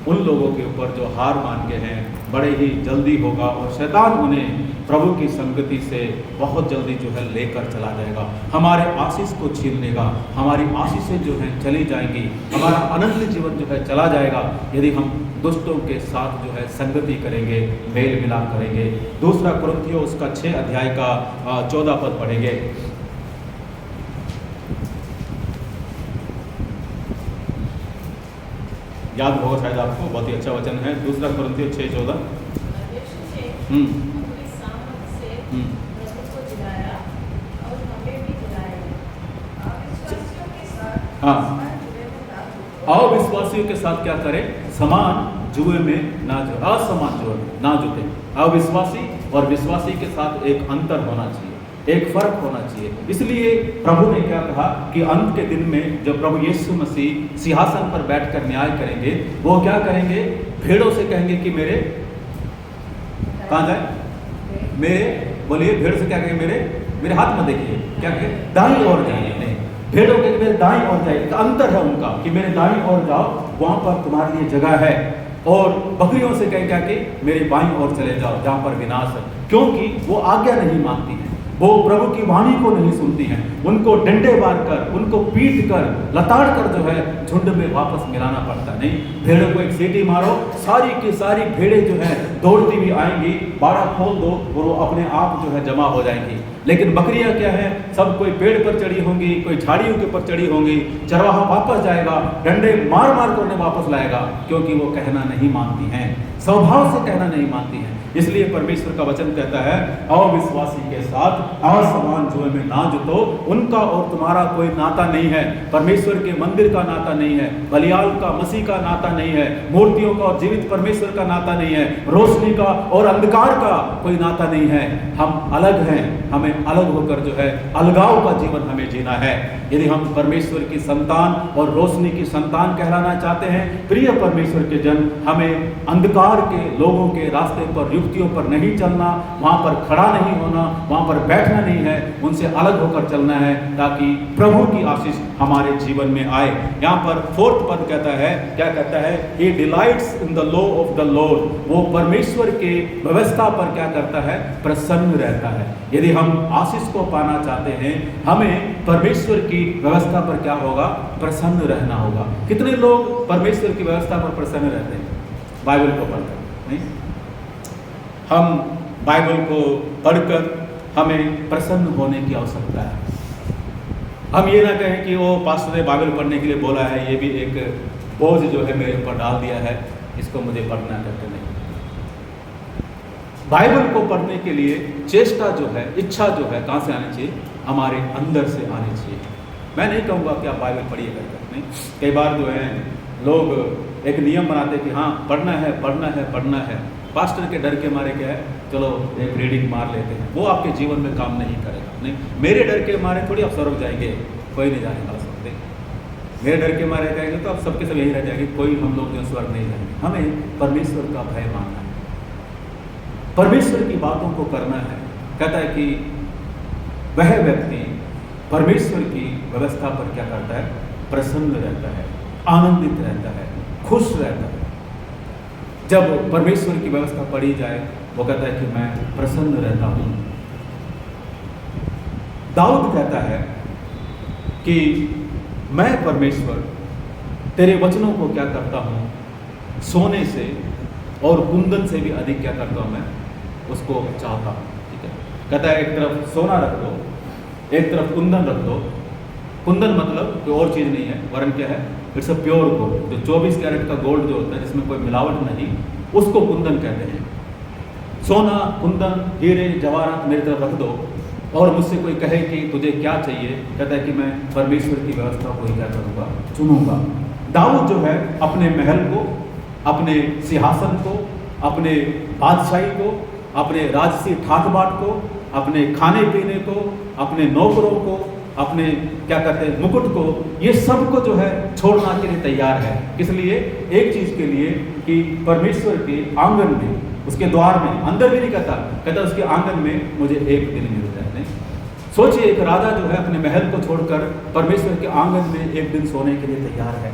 उन लोगों के ऊपर जो हार मान के हैं बड़े ही जल्दी होगा और शैतान उन्हें प्रभु की संगति से बहुत जल्दी जो है लेकर चला जाएगा, हमारे आशीष को छीन लेगा, हमारी आशीषें जो हैं चली जाएंगी, हमारा अनंत जीवन जो है चला जाएगा यदि हम दुष्टों के साथ जो है संगति करेंगे, मेल मिलाप करेंगे। दूसरा कुरिन्थियों उसका 6 अध्याय का 14 पद पढ़ेंगे। याद होगा शायद आपको, बहुत ही अच्छा वचन है, दूसरा कुरिन्थियों 6:14। अपनी सामर्थ से प्रभु को जिलाया और हमें भी जिलाएगा। अविश्वासियों के साथ हाँ। समान जुए में ना जुटो। अविश्वासियों के साथ क्या करें? समान जुए में ना जुटे, असमान जुए में ना जुटे। अविश्वासी और विश्वासी के साथ एक अंतर होना चाहिए, एक फर्क होना चाहिए। इसलिए प्रभु ने क्या कहा कि अंत के दिन में जब प्रभु यीशु मसीह सिंहासन पर बैठकर न्याय करेंगे, वो क्या करेंगे? भेड़ों से कहेंगे कि मेरे कहाँ जाए? मेरे, बोलिए, भेड़ से क्या कहेंगे? मेरे हाथ में देखिए, क्या कहेंगे? दाईं ओर जाइए। नहीं, भेड़ों के मेरे दाईं ओर जाइए। अंतर है उनका कि मेरे दाईं ओर जाओ, वहां पर तुम्हारे लिए जगह है। और बकरियों से कहें क्या कि मेरे बाईं ओर चले जाओ जहां पर विनाश है, क्योंकि वो आज्ञा नहीं मानती है, वो प्रभु की वाणी को नहीं सुनती हैं। उनको डंडे मारकर, उनको पीट कर, लताड़ कर जो है झुंड में वापस मिलाना पड़ता। नहीं, भेड़ों को एक सीटी मारो, सारी की सारी भेड़ें जो है दौड़ती हुई आएंगी, बाड़ा खोल दो और वो अपने आप जो है जमा हो जाएंगी। लेकिन बकरियां क्या है? सब कोई पेड़ पर चढ़ी होंगी, कोई झाड़ियों के ऊपर चढ़ी होंगी। चरवाहा वापस जाएगा, डंडे मार मार कर उन्हें वापस लाएगा, क्योंकि वो कहना नहीं मानती हैं, स्वभाव से कहना नहीं मानती हैं। इसलिए परमेश्वर का वचन कहता है, अविश्वासी के साथ असमान जुए में ना जुटो। उनका और तुम्हारा कोई नाता नहीं है, परमेश्वर के मंदिर का नाता नहीं है, बलियाल का, मसीह का नाता नहीं है, मूर्तियों का और जीवित परमेश्वर का नाता नहीं है, रोशनी का और अंधकार का कोई नाता नहीं है। हम अलग हैं, हमें अलग होकर जो है अलगाव का जीवन हमें जीना है। यदि हम परमेश्वर की संतान और रोशनी की संतान कहलाना चाहते हैं, प्रिय परमेश्वर के जन, हमें अंधकार के लोगों के रास्ते पर, युक्तियों पर नहीं चलना, वहां पर खड़ा नहीं होना, वहां पर बैठना नहीं है, उनसे अलग होकर चलना है, ताकि प्रभु की आशीष हमारे जीवन में आए। यहाँ पर 4th पद कहता है, क्या कहता है? He delights in the law of the Lord। वो परमेश्वर के व्यवस्था पर क्या करता है? प्रसन्न रहता है। यदि हम आशीष को पाना चाहते हैं, हमें परमेश्वर की व्यवस्था पर क्या होगा? प्रसन्न रहना होगा। कितने लोग परमेश्वर की व्यवस्था पर प्रसन्न रहते हैं? बाइबल को पढ़कर नहीं, हम बाइबल को पढ़कर हमें प्रसन्न होने की आवश्यकता है। हम ये ना कहें कि वो पास्टर ने बाइबल पढ़ने के लिए बोला है, ये भी एक बोझ जो है मेरे ऊपर डाल दिया है, इसको मुझे पढ़ना करके नहीं। बाइबल को पढ़ने के लिए चेष्टा जो है, इच्छा जो है, कहाँ से आनी चाहिए? हमारे अंदर से आनी चाहिए। मैं नहीं कहूँगा कि आप बाइबल पढ़िए करके नहीं। कई बार जो है लोग एक नियम बनाते कि हाँ पढ़ना है, पढ़ना है, पढ़ना है, पास्टर के डर के मारे क्या है, चलो एक रीडिंग मार लेते हैं। वो आपके जीवन में काम नहीं करेगा। नहीं, मेरे डर के मारे थोड़ी आप स्वर्ग जाएंगे, कोई नहीं जाने वाला सकते। मेरे डर के मारे कहेंगे तो आप सबके सब यही रह जाएंगे, कोई हम लोग जो स्वर्ग नहीं जाएंगे। हमें परमेश्वर का भय मानना है, परमेश्वर की बातों को करना है। कहता है कि वह व्यक्ति परमेश्वर की व्यवस्था पर क्या करता है? प्रसन्न रहता है, आनंदित रहता है, खुश रहता है। जब परमेश्वर की व्यवस्था पढ़ी जाए, वो कहता है कि मैं प्रसन्न रहता हूं। दाऊद कहता है कि मैं परमेश्वर तेरे वचनों को क्या करता हूं? सोने से और कुंदन से भी अधिक क्या करता हूं? मैं उसको चाहता हूं। ठीक है, कहता है एक तरफ सोना रख दो, एक तरफ कुंदन रख दो। कुंदन मतलब कोई और चीज़ नहीं है, वरन क्या है? It's a pure gold. जो 24 कैरेट का गोल्ड जो होता है, जिसमें कोई मिलावट नहीं, उसको कुंदन कहते हैं। सोना, कुंदन, हीरे, जवाहरात मेरी तरफ रख दो, और मुझसे कोई कहे कि तुझे क्या चाहिए, कहता है कि मैं परमेश्वर की व्यवस्था को ही क्या करूँगा? चुनूंगा। दाऊद जो है अपने महल को, अपने सिंहासन को, अपने बादशाही को, अपने राजसी ठाट बाट को, अपने खाने पीने को, अपने नौकरों को, अपने क्या कहते हैं मुकुट को, ये सब को जो है छोड़ना के लिए तैयार है। इसलिए एक चीज़ के लिए कि परमेश्वर के आंगन में, उसके द्वार में, अंदर भी नहीं कहता उसके आंगन में मुझे एक दिन मिल जाए। नहीं, सोचिए एक राजा जो है अपने महल को छोड़कर परमेश्वर के आंगन में एक दिन सोने के लिए तैयार है।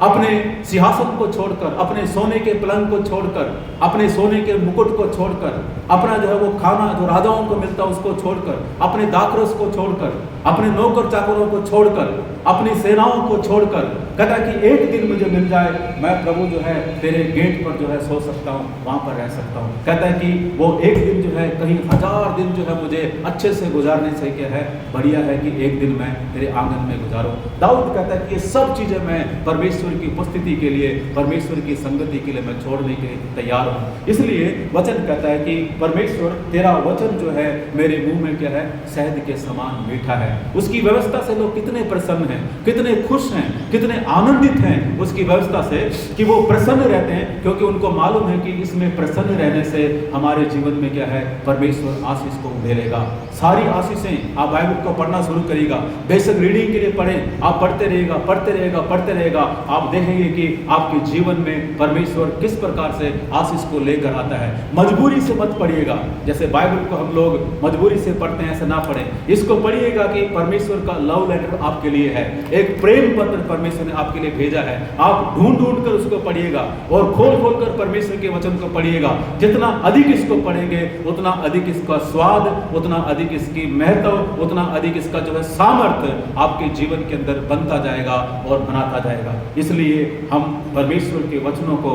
अपने सिंहासन को छोड़कर, अपने सोने के पलंग को छोड़कर, अपने सोने के मुकुट को छोड़कर, अपना जो है वो खाना जो राजाओं को मिलता उसको छोड़कर, अपने दाखरस को छोड़कर, अपने नौकर चाकरों को छोड़कर, अपनी सेनाओं को छोड़कर, कहता है कि एक दिन मुझे मिल जाए, मैं प्रभु जो है तेरे गेट पर जो है सो सकता हूँ, वहाँ पर रह सकता हूँ। कहता है कि वो एक दिन जो है कहीं 1000 दिन जो है मुझे अच्छे से गुजारने से क्या है बढ़िया है कि एक दिन मैं तेरे आंगन में गुजारूं। दाऊद कहता है कि ये सब चीज़ें मैं परमेश्वर की उपस्थिति के लिए, परमेश्वर की संगति के लिए मैं छोड़ने के तैयार हूँ। इसलिए वचन कहता है कि परमेश्वर तेरा वचन जो है मेरे मुंह में क्या है, शहद के समान मीठा है। उसकी व्यवस्था से लोग कितने प्रसन्न हैं, कितने खुश हैं, कितने आनंदित हैं उसकी व्यवस्था से कि वो प्रसन्न रहते हैं, क्योंकि उनको मालूम है कि इसमें प्रसन्न रहने से हमारे जीवन में क्या है, परमेश्वर आशीष को उधेलेगा। सारी आशीषें आप बाइबल को पढ़ना शुरू करिएगा, बेशक रीडिंग के लिए पढ़ें, आप पढ़ते रहिएगा, पढ़ते रहेगा, पढ़ते रहेगा, आप देखेंगे कि आपके जीवन में परमेश्वर किस प्रकार से आशीष को लेकर आता है। मजबूरी से मत पढ़िएगा, जैसे बाइबल को हम लोग मजबूरी से पढ़ते हैं ऐसा ना पढ़ें। इसको पढ़िएगा कि परमेश्वर का लव लेटर आपके लिए है, एक प्रेम पत्र परमेश्वर ने आपके लिए भेजा है। आप ढूंढ ढूंढ कर उसको पढ़िएगा और खोल खोल कर परमेश्वर के वचन को पढ़िएगा। जितना अधिक इसको पढ़ेंगे उतना अधिक इसका स्वाद, उतना अधिक इसकी महत्व, उतना अधिक इसका जो है सामर्थ्य आपके जीवन के अंदर बनता जाएगा और बनाता जाएगा। इसलिए हम परमेश्वर के वचनों को,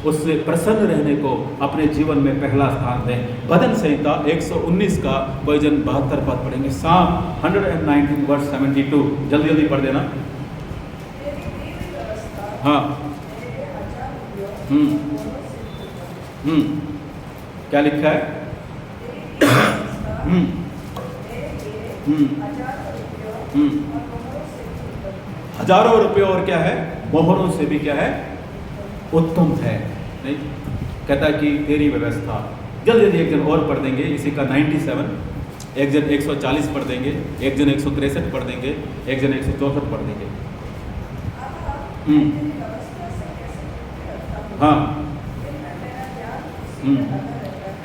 उससे प्रसन्न रहने को अपने जीवन में पहला स्थान दें। भजन संहिता 119 का भजन 72 पद पढ़ेंगे। साम 119 वर्स 72, जल्दी जल्दी पढ़ देना। हाँ, क्या लिखा है? हजारों रुपये और क्या है, मोहरों से भी क्या है, उत्तम है। नहीं, कहता है कि तेरी व्यवस्था। जल्दी जल्दी एक जन और पढ़ देंगे इसी का 97, एक जन 140 पढ़ देंगे, एक जन 163 पढ़ देंगे, एक जन 164 पढ़ देंगे। हाँ,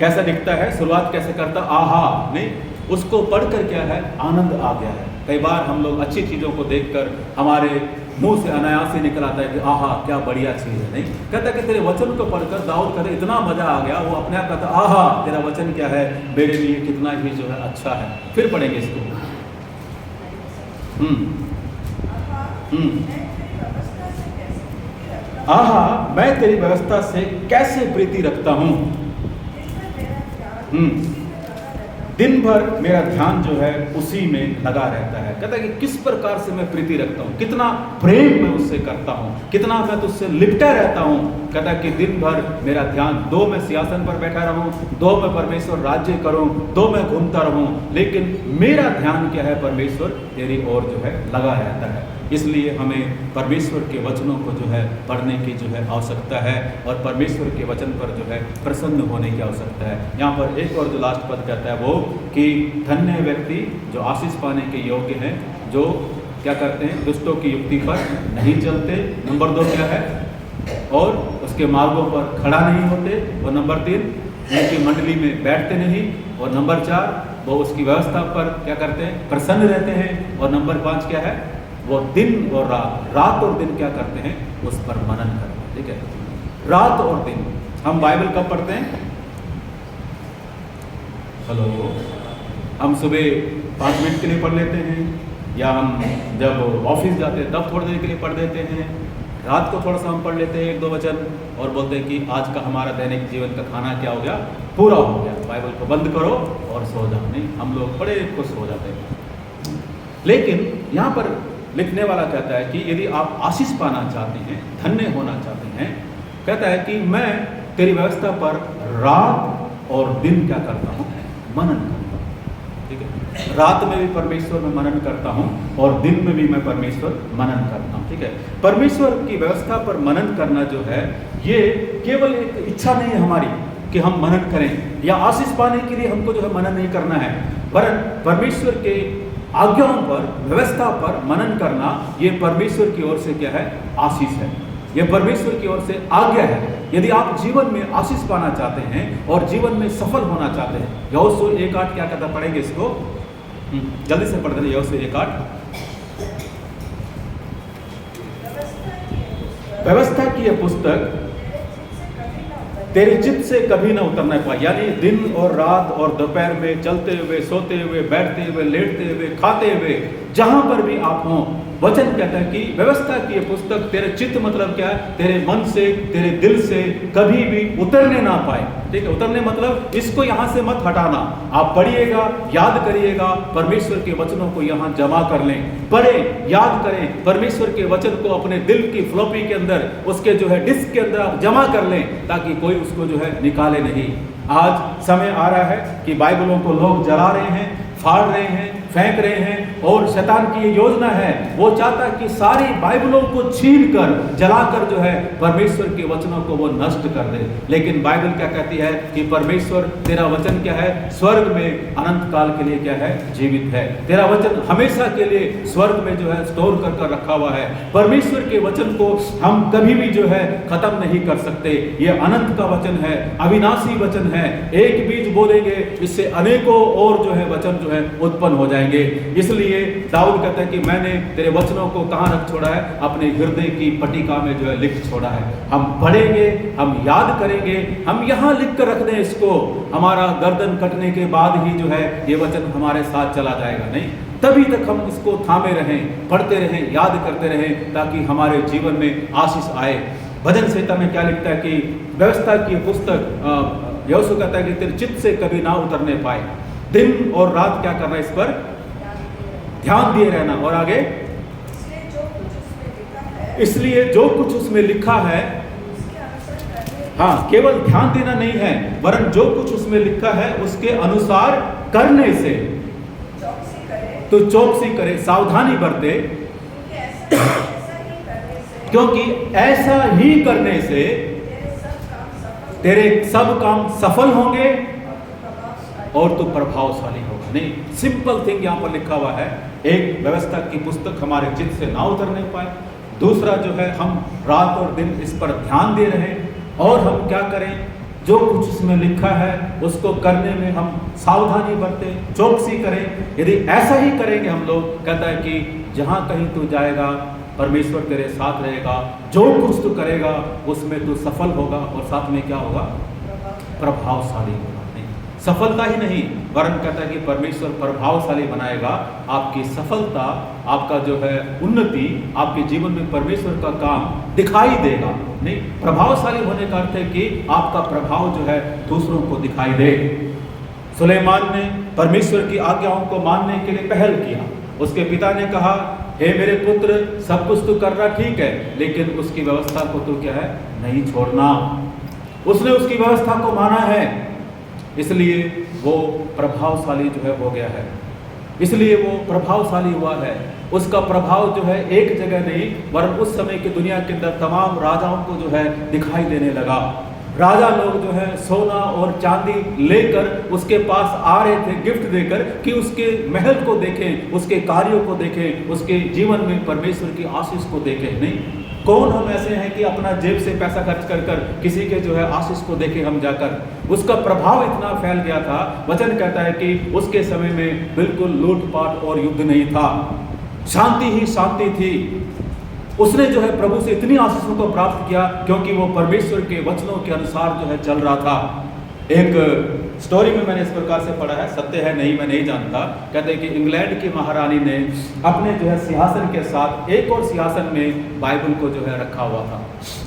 कैसा दिखता है, शुरुआत कैसे करता, आहा, नहीं, उसको पढ़कर क्या है, आनंद आ गया है। कई बार हम लोग अच्छी चीज़ों को देखकर हमारे मुंह से अनायास ही निकल आता है कि आहा क्या बढ़िया चीज़ है। नहीं, कहता कि तेरे वचन को पढ़कर दाऊद कहते इतना मजा आ गया, वो अपने आप कहता आहा तेरा वचन क्या है, मेरे लिए कितना ही जो है अच्छा है। फिर पढ़ेंगे इसको। आहा मैं तेरी व्यवस्था से कैसे प्रीति रखता हूँ। दिन भर मेरा ध्यान जो है उसी में लगा रहता है। कहता है कि किस प्रकार से मैं प्रीति रखता हूँ, कितना प्रेम मैं उससे करता हूँ, कितना मैं तुझसे लिपटा रहता हूँ। कहता है कि दिन भर मेरा ध्यान, दो मैं सिंहासन पर बैठा रहूँ, दो मैं परमेश्वर राज्य करूँ, दो मैं घूमता रहूँ, लेकिन मेरा ध्यान क्या है, परमेश्वर तेरी ओर जो है लगा रहता है। इसलिए हमें परमेश्वर के वचनों को जो है पढ़ने की जो है आवश्यकता है और परमेश्वर के वचन पर जो है प्रसन्न होने की आवश्यकता है। यहाँ पर एक और जो लास्ट पद कहता है वो कि धन्य व्यक्ति जो आशीष पाने के योग्य हैं, जो क्या करते हैं, दुष्टों की युक्ति पर नहीं चलते। नंबर 2 क्या है, और उसके मार्गों पर खड़ा नहीं होते। और नंबर 3 उनकी मंडली में बैठते नहीं। और नंबर 4 वो उसकी व्यवस्था पर क्या करते हैं, प्रसन्न रहते हैं। और नंबर 5 क्या है, वो दिन और रात और दिन क्या करते हैं, उस पर मनन करते हैं। ठीक है, रात और दिन। हम बाइबल कब पढ़ते हैं, हेलो, हम सुबह 5 मिनट के लिए पढ़ लेते हैं, या हम जब ऑफिस जाते हैं तब थोड़ी देर के लिए पढ़ देते हैं। रात को थोड़ा सा हम पढ़ लेते हैं 1-2 वचन और बोलते हैं कि आज का हमारा दैनिक जीवन का खाना क्या हो गया, पूरा हो गया, बाइबल को बंद करो और सो जाओ। नहीं, हम लोग बड़े खुश हो जाते हैं। लेकिन यहाँ पर लिखने वाला कहता है कि यदि आप आशीष पाना चाहते हैं, धन्य होना चाहते हैं, कहता है कि मैं तेरी व्यवस्था पर रात और दिन क्या करता हूँ, मनन करता हूँ। ठीक है, रात में भी परमेश्वर में मनन करता हूँ और दिन में भी मैं परमेश्वर मनन करता हूँ। ठीक है, परमेश्वर की व्यवस्था पर मनन करना जो है ये केवल एक इच्छा नहीं है हमारी कि हम मनन करें, या आशीष पाने के लिए हमको जो है मनन नहीं करना है, वरन परमेश्वर के आज्ञाओं पर, व्यवस्था पर मनन करना ये परमेश्वर की ओर से क्या है, आशीष है। ये परमेश्वर की ओर से आज्ञा है। यदि आप जीवन में आशीष पाना चाहते हैं और जीवन में सफल होना चाहते हैं, यहोशू 1:8 क्या कहता, पढ़ेंगे इसको, जल्दी से पढ़ देंगे। यहोशू 1:8 व्यवस्था की यह पुस्तक तेरे चित्त से कभी ना उतरना पाए। यानी दिन और रात और दोपहर में चलते हुए, सोते हुए, बैठते हुए, लेटते हुए, खाते हुए, जहां पर भी आप हों, वचन कहता है कि व्यवस्था की ये पुस्तक तेरे चित्त मतलब क्या है, तेरे मन से, तेरे दिल से कभी भी उतरने ना पाए। ठीक है, उतरने मतलब इसको यहां से मत हटाना। आप पढ़िएगा, याद करिएगा, परमेश्वर के वचनों को यहां जमा कर लें, पढ़ें, याद करें, परमेश्वर के वचन को अपने दिल की फ्लॉपी के अंदर, उसके जो है डिस्क के अंदर आप जमा कर लें, ताकि कोई उसको जो है निकाले नहीं। आज समय आ रहा है कि बाइबलों को लोग जला रहे हैं, फाड़ रहे हैं, फेंक रहे हैं, और शैतान की ये योजना है, वो चाहता है कि सारी बाइबलों को छीन कर, जलाकर जो है परमेश्वर के वचनों को वो नष्ट कर दे। लेकिन बाइबल क्या कहती है कि परमेश्वर, तेरा वचन क्या है, स्वर्ग में अनंत काल के लिए क्या है, जीवित है। तेरा वचन हमेशा के लिए स्वर्ग में जो है स्टोर कर रखा हुआ है। परमेश्वर के वचन को हम कभी भी जो है खत्म नहीं कर सकते। ये अनंत का वचन है, अविनाशी वचन है। एक बीज बोलेंगे, इससे अनेकों और जो है वचन जो है उत्पन्न हो जाएंगे। इसलिए दाऊद कहता है कि मैंने तेरे वचनों को कहां रख छोड़ा है, अपने हृदय की पट्टिका में जो है लिख छोड़ा है। हम पढ़ेंगे, हम याद करेंगे, हम यहां लिख कर रख दें इसको, हमारा गर्दन कटने के बाद ही जो है ये वचन हमारे साथ चला जाएगा नहीं, तभी तक हम इसको थामे रहें, पढ़ते रहें, याद करते रहें, ताकि हमारे जीवन में आशीष आए। भजन संहिता में क्या लिखता है कि व्यवस्था की पुस्तक, यहोशू कहता है कि तेरे चित्त से कभी ना उतरने पाए। दिन और रात क्या करना, इस पर ध्यान दिए रहना। और आगे, इसलिए जो कुछ उसमें लिखा है, हाँ, केवल ध्यान देना नहीं है, वरन जो कुछ उसमें लिखा है उसके अनुसार करने से तो चौकसी करे, सावधानी बरते, क्योंकि ऐसा ही करने से तेरे सब काम सफल होंगे और तू प्रभावशाली होगा। नहीं, सिंपल थिंग यहां पर लिखा हुआ है। एक, व्यवस्था की पुस्तक हमारे चित्त से ना उतरने पाए। दूसरा जो है, हम रात और दिन इस पर ध्यान दे रहे हैं, और हम क्या करें, जो कुछ उसमें लिखा है उसको करने में हम सावधानी बरतें, चौकसी करें। यदि ऐसा ही करेंगे हम लोग, कहता है कि जहां कहीं तू जाएगा परमेश्वर तेरे साथ रहेगा, जो कुछ तू करेगा उसमें तू सफल होगा, और साथ में क्या होगा, प्रभावशाली होगा। सफलता ही नहीं, वरन कहता है कि परमेश्वर प्रभावशाली बनाएगा। आपकी सफलता, आपका जो है उन्नति, आपके जीवन में परमेश्वर का काम दिखाई देगा। नहीं, प्रभावशाली होने का अर्थ है कि आपका प्रभाव जो है दूसरों को दिखाई दे। सुलेमान ने परमेश्वर की आज्ञाओं को मानने के लिए पहल किया। उसके पिता ने कहा, हे मेरे पुत्र, सब कुछ तो करना ठीक है, लेकिन उसकी व्यवस्था को तो क्या है, नहीं छोड़ना। उसने उसकी व्यवस्था को माना है, इसलिए वो प्रभावशाली जो है हो गया है, इसलिए वो प्रभावशाली हुआ है। उसका प्रभाव जो है एक जगह नहीं, वरन उस समय की दुनिया के अंदर तमाम राजाओं को जो है दिखाई देने लगा। राजा लोग जो है सोना और चांदी लेकर उसके पास आ रहे थे गिफ्ट देकर, कि उसके महल को देखें, उसके कार्यों को देखें, उसके जीवन में परमेश्वर की आशीष को देखें। नहीं, कौन हम ऐसे हैं कि अपना जेब से पैसा खर्च कर कर किसी के जो है आशीष को देखें हम जाकर। उसका प्रभाव इतना फैल गया था, वचन कहता है कि उसके समय में बिल्कुल लूटपाट और युद्ध नहीं था, शांति ही शांति थी। उसने जो है प्रभु से इतनी आशीषों को प्राप्त किया क्योंकि वो परमेश्वर के वचनों के अनुसार जो है चल रहा था। एक स्टोरी में मैंने इस प्रकार से पढ़ा है, सत्य है नहीं मैं नहीं जानता। कहते हैं कि इंग्लैंड की महारानी ने अपने जो है सिंहासन के साथ एक और सिंहासन में बाइबल को जो है रखा हुआ था।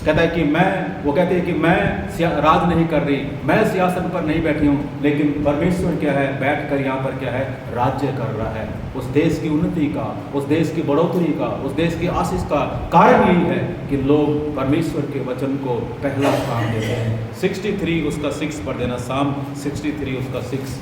कहता है कि वो कहते हैं कि मैं राज नहीं कर रही, मैं सिंहासन पर नहीं बैठी हूँ, लेकिन परमेश्वर क्या है, बैठ कर यहाँ पर क्या है, राज्य कर रहा है। उस देश की उन्नति का, उस देश की बढ़ोतरी का, उस देश की आशीष का कारण यही है कि लोग परमेश्वर के वचन को पहला स्थान देते हैं। 63 उसका 6 पढ़ देना, साम 63 उसका 6।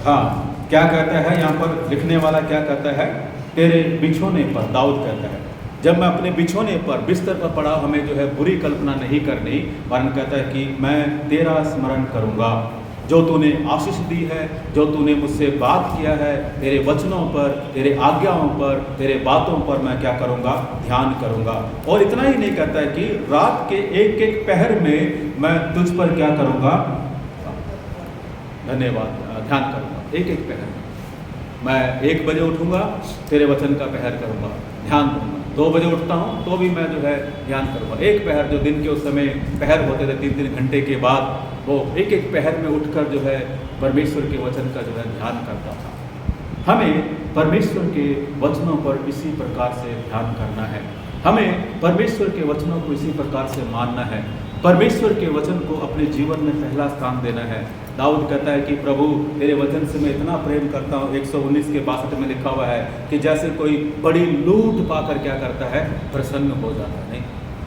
हाँ, क्या कहता है यहाँ पर लिखने वाला, क्या कहता है, तेरे बिछोने पर, दाऊद कहता है, जब मैं अपने बिछोने पर, बिस्तर पर पड़ा, हमें जो है बुरी कल्पना नहीं करनी, वरन कहता है कि मैं तेरा स्मरण करूँगा। जो तूने आशीष दी है, जो तूने मुझसे बात किया है, तेरे वचनों पर, तेरे आज्ञाओं पर, तेरे बातों पर मैं क्या करूँगा, ध्यान करूँगा। और इतना ही नहीं कहता है कि रात के एक एक पहर में मैं तुझ पर क्या करूँगा, धन्यवाद, ध्यान करूँगा। एक एक पहर में मैं 1 बजे उठूँगा, तेरे वचन का पहर करूँगा, ध्यान दूँगा। 2 बजे उठता हूँ तो भी मैं जो है ध्यान करूँगा। एक पहर, जो दिन के उस समय पहर होते थे 3-3 घंटे के बाद, वो एक एक पहर में उठकर जो है परमेश्वर के वचन का जो है ध्यान करता था। हमें परमेश्वर के वचनों पर इसी प्रकार से ध्यान करना है। हमें परमेश्वर के वचनों को इसी प्रकार से मानना है। परमेश्वर के वचन को अपने जीवन में पहला स्थान देना है। दाऊद कहता है कि प्रभु तेरे वचन से मैं इतना प्रेम करता हूँ, 119 के 62 में लिखा हुआ है कि जैसे कोई बड़ी लूट पाकर क्या करता है, प्रसन्न हो जाता है। नहीं,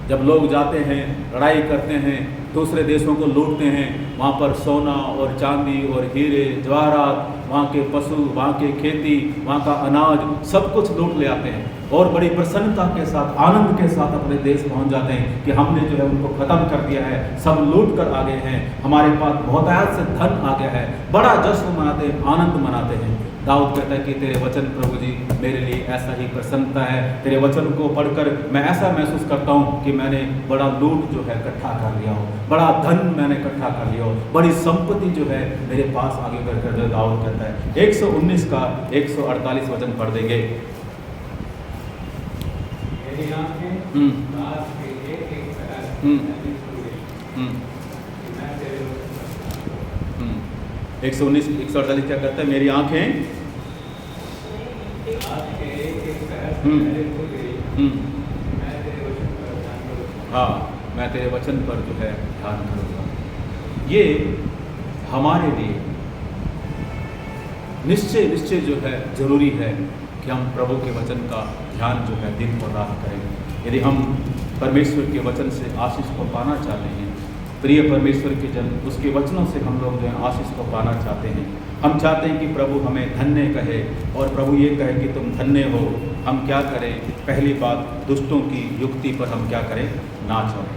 जब लोग जाते हैं, लड़ाई करते हैं, दूसरे देशों को लूटते हैं, वहाँ पर सोना और चांदी और हीरे जवाहरात, वहाँ के पशु, वहाँ के खेती, वहाँ का अनाज, सब कुछ लूट ले आते हैं और बड़ी प्रसन्नता के साथ, आनंद के साथ अपने देश पहुँच जाते हैं कि हमने जो है उनको ख़त्म कर दिया है, सब लूट कर आ गए हैं, हमारे पास बहुतायत से धन आ गया है, बड़ा जश्न मनाते हैं, आनंद मनाते हैं। दाऊद कहता है कि तेरे वचन प्रभु जी मेरे लिए ऐसा ही प्रसन्नता है। तेरे वचन को पढ़कर मैं ऐसा महसूस करता हूँ कि मैंने बड़ा लूट जो है इकट्ठा कर लिया हो, बड़ा धन मैंने इकट्ठा कर लिया हो, बड़ी संपत्ति जो है मेरे पास आगे बढ़कर, जो दाऊद कहता है। 119 का 148 वचन पढ़ देंगे। मेरी आँखें रात के एक-एक पहर में खुली, मैं तेरे वचन 119 148 क्या कहता है, मेरी आँखें रात के एक-एक पहर में खुल गई, मैं तेरे वचन पर ध्यान करूँगा। हाँ, मैं तेरे वचन पर जो है ध्यान करूँगा। ये हमारे लिए निश्चय जो है ज़रूरी है कि हम प्रभु के वचन का ध्यान जो है दिन और रात करें। यदि हम परमेश्वर के वचन से आशीष को पाना चाहते हैं, प्रिय परमेश्वर के जन, उसके वचनों से हम लोग जो है आशीष को पाना चाहते हैं। हम चाहते हैं कि प्रभु हमें धन्य कहे और प्रभु ये कहे कि तुम धन्य हो। हम क्या करें? पहली बात, दुष्टों की युक्ति पर हम क्या करें? ना चलें।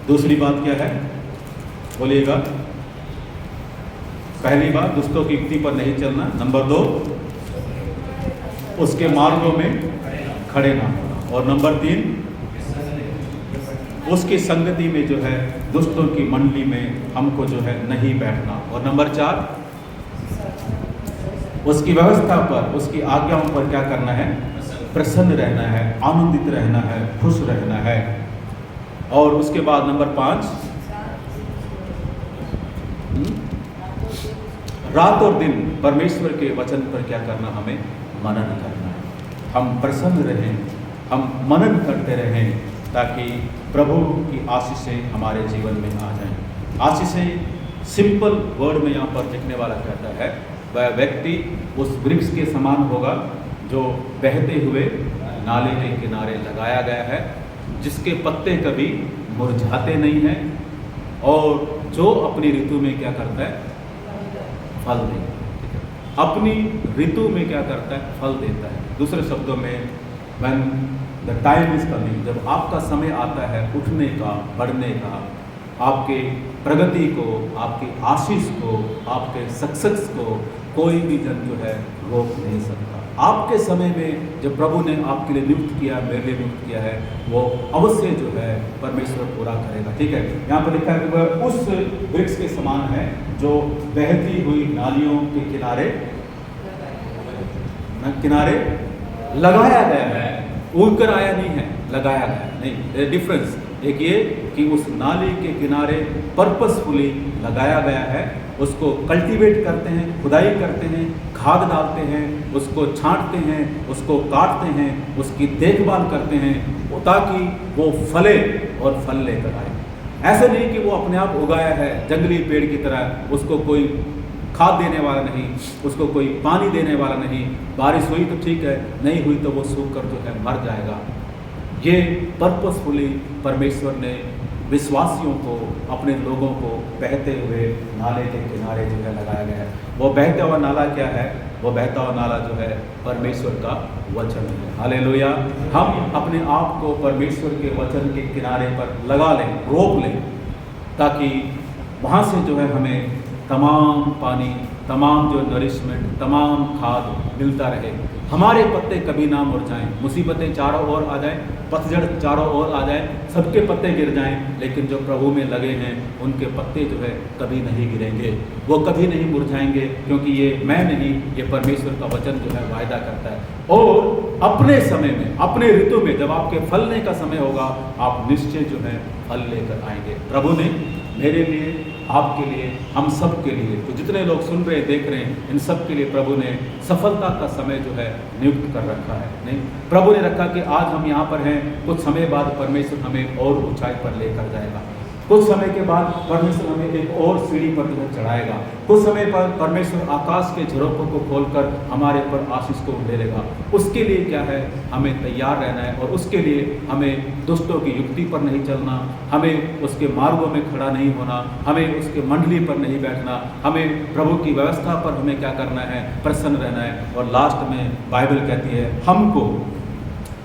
दूसरी बात क्या है, बोलिएगा? पहली बात, दुष्टों की युक्ति पर नहीं चलना। नंबर 2, उसके मार्गों में खड़े ना होना। और नंबर 3, उसकी संगति में जो है दुष्टों की मंडली में हमको जो है नहीं बैठना। और नंबर 4, उसकी व्यवस्था पर, उसकी आज्ञाओं पर क्या करना है? प्रसन्न रहना है, आनंदित रहना है, खुश रहना है। और उसके बाद नंबर 5, रात और दिन परमेश्वर के वचन पर क्या करना? हमें मनन करना है। हम प्रसन्न रहें, हम मनन करते रहें ताकि प्रभु की आशीषें हमारे जीवन में आ जाएं। आशीषें सिंपल वर्ड में यहाँ पर लिखने वाला कहता है, वह व्यक्ति उस वृक्ष के समान होगा जो बहते हुए नाले के किनारे लगाया गया है, जिसके पत्ते कभी मुरझाते नहीं हैं और जो अपनी ऋतु में क्या करता है? फल देता है। अपनी ऋतु में क्या करता है? फल देता है। दूसरे शब्दों में, when the time is coming, जब आपका समय आता है उठने का, बढ़ने का, आपके प्रगति को, आपकी आशीष को, आपके सक्सेस को कोई भी जन जो है रोक नहीं सकता। आपके समय में जब प्रभु ने आपके लिए नियुक्त किया, मेरे लिए नियुक्त किया है, वो अवश्य जो है परमेश्वर पूरा करेगा। ठीक है, यहाँ पर लिखा है कि वह उस वृक्ष के समान है जो बहती हुई नालियों के किनारे लगाया गया है। उगकर आया नहीं है, लगाया गया है। नहीं, डिफरेंस एक ये कि उस नाली के किनारे पर्पसफुली लगाया गया है, उसको कल्टीवेट करते हैं, खुदाई करते हैं, खाद डालते हैं, उसको छांटते हैं, उसको काटते हैं, उसकी देखभाल करते हैं ताकि वो फले और फल लेकर आए। ऐसे नहीं कि वो अपने आप उगाया है जंगली पेड़ की तरह, उसको कोई खाद देने वाला नहीं, उसको कोई पानी देने वाला नहीं। बारिश हुई तो ठीक है, नहीं हुई तो वो सूख कर जो है मर जाएगा। ये पर्पसफुली परमेश्वर ने विश्वासियों को, अपने लोगों को बहते हुए नाले के किनारे जो है लगाया गया है। वो बहता हुआ नाला क्या है? वो बहता हुआ नाला जो है परमेश्वर का वचन है। हालेलुया। हम अपने आप को परमेश्वर के वचन के किनारे पर लगा लें, रोक लें, ताकि वहाँ से जो है हमें तमाम पानी, तमाम जो नरिशमेंट, तमाम खाद मिलता रहे। हमारे पत्ते कभी ना मुरझाएं। मुसीबतें चारों ओर आ जाएं, पतझड़ चारों ओर आ जाएं, सबके पत्ते गिर जाएं, लेकिन जो प्रभु में लगे हैं उनके पत्ते जो है कभी नहीं गिरेंगे, वो कभी नहीं मुरझाएंगे, क्योंकि ये मैं नहीं, ये परमेश्वर का वचन जो है वायदा करता है। और अपने समय में, अपने ऋतु में, जब आपके फलने का समय होगा, आप निश्चय जो है फल लेकर आएंगे। प्रभु ने मेरे लिए, आपके लिए, हम सब के लिए, तो जितने लोग सुन रहे देख रहे हैं, इन सब के लिए प्रभु ने सफलता का समय जो है नियुक्त कर रखा है। नहीं, प्रभु ने रखा कि आज हम यहाँ पर हैं, कुछ समय बाद परमेश्वर हमें और ऊंचाई पर लेकर जाएगा। कुछ समय के बाद परमेश्वर हमें एक और सीढ़ी पर जो है चढ़ाएगा। कुछ समय पर परमेश्वर आकाश के झरोखों को खोलकर हमारे पर आशीष को उंडेलेगा। उसके लिए क्या है, हमें तैयार रहना है, और उसके लिए हमें दुष्टों की युक्ति पर नहीं चलना, हमें उसके मार्गों में खड़ा नहीं होना, हमें उसके मंडली पर नहीं बैठना, हमें प्रभु की व्यवस्था पर हमें क्या करना है, प्रसन्न रहना है। और लास्ट में बाइबल कहती है हमको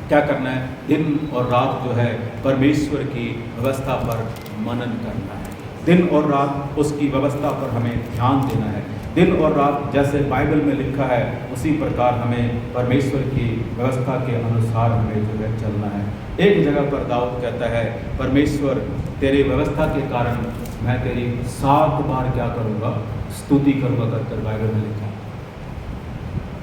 क्या करना है, दिन और रात जो है परमेश्वर की व्यवस्था पर मनन करना है। दिन और रात उसकी व्यवस्था पर हमें ध्यान देना है। दिन और रात जैसे बाइबल में लिखा है, उसी प्रकार हमें परमेश्वर की व्यवस्था के अनुसार हमें जो है चलना है। एक जगह पर दाऊद कहता है, परमेश्वर तेरी व्यवस्था के कारण मैं तेरी 7 बार क्या करूँगा, स्तुति करूँगा, कर बाइबल में लिखा है।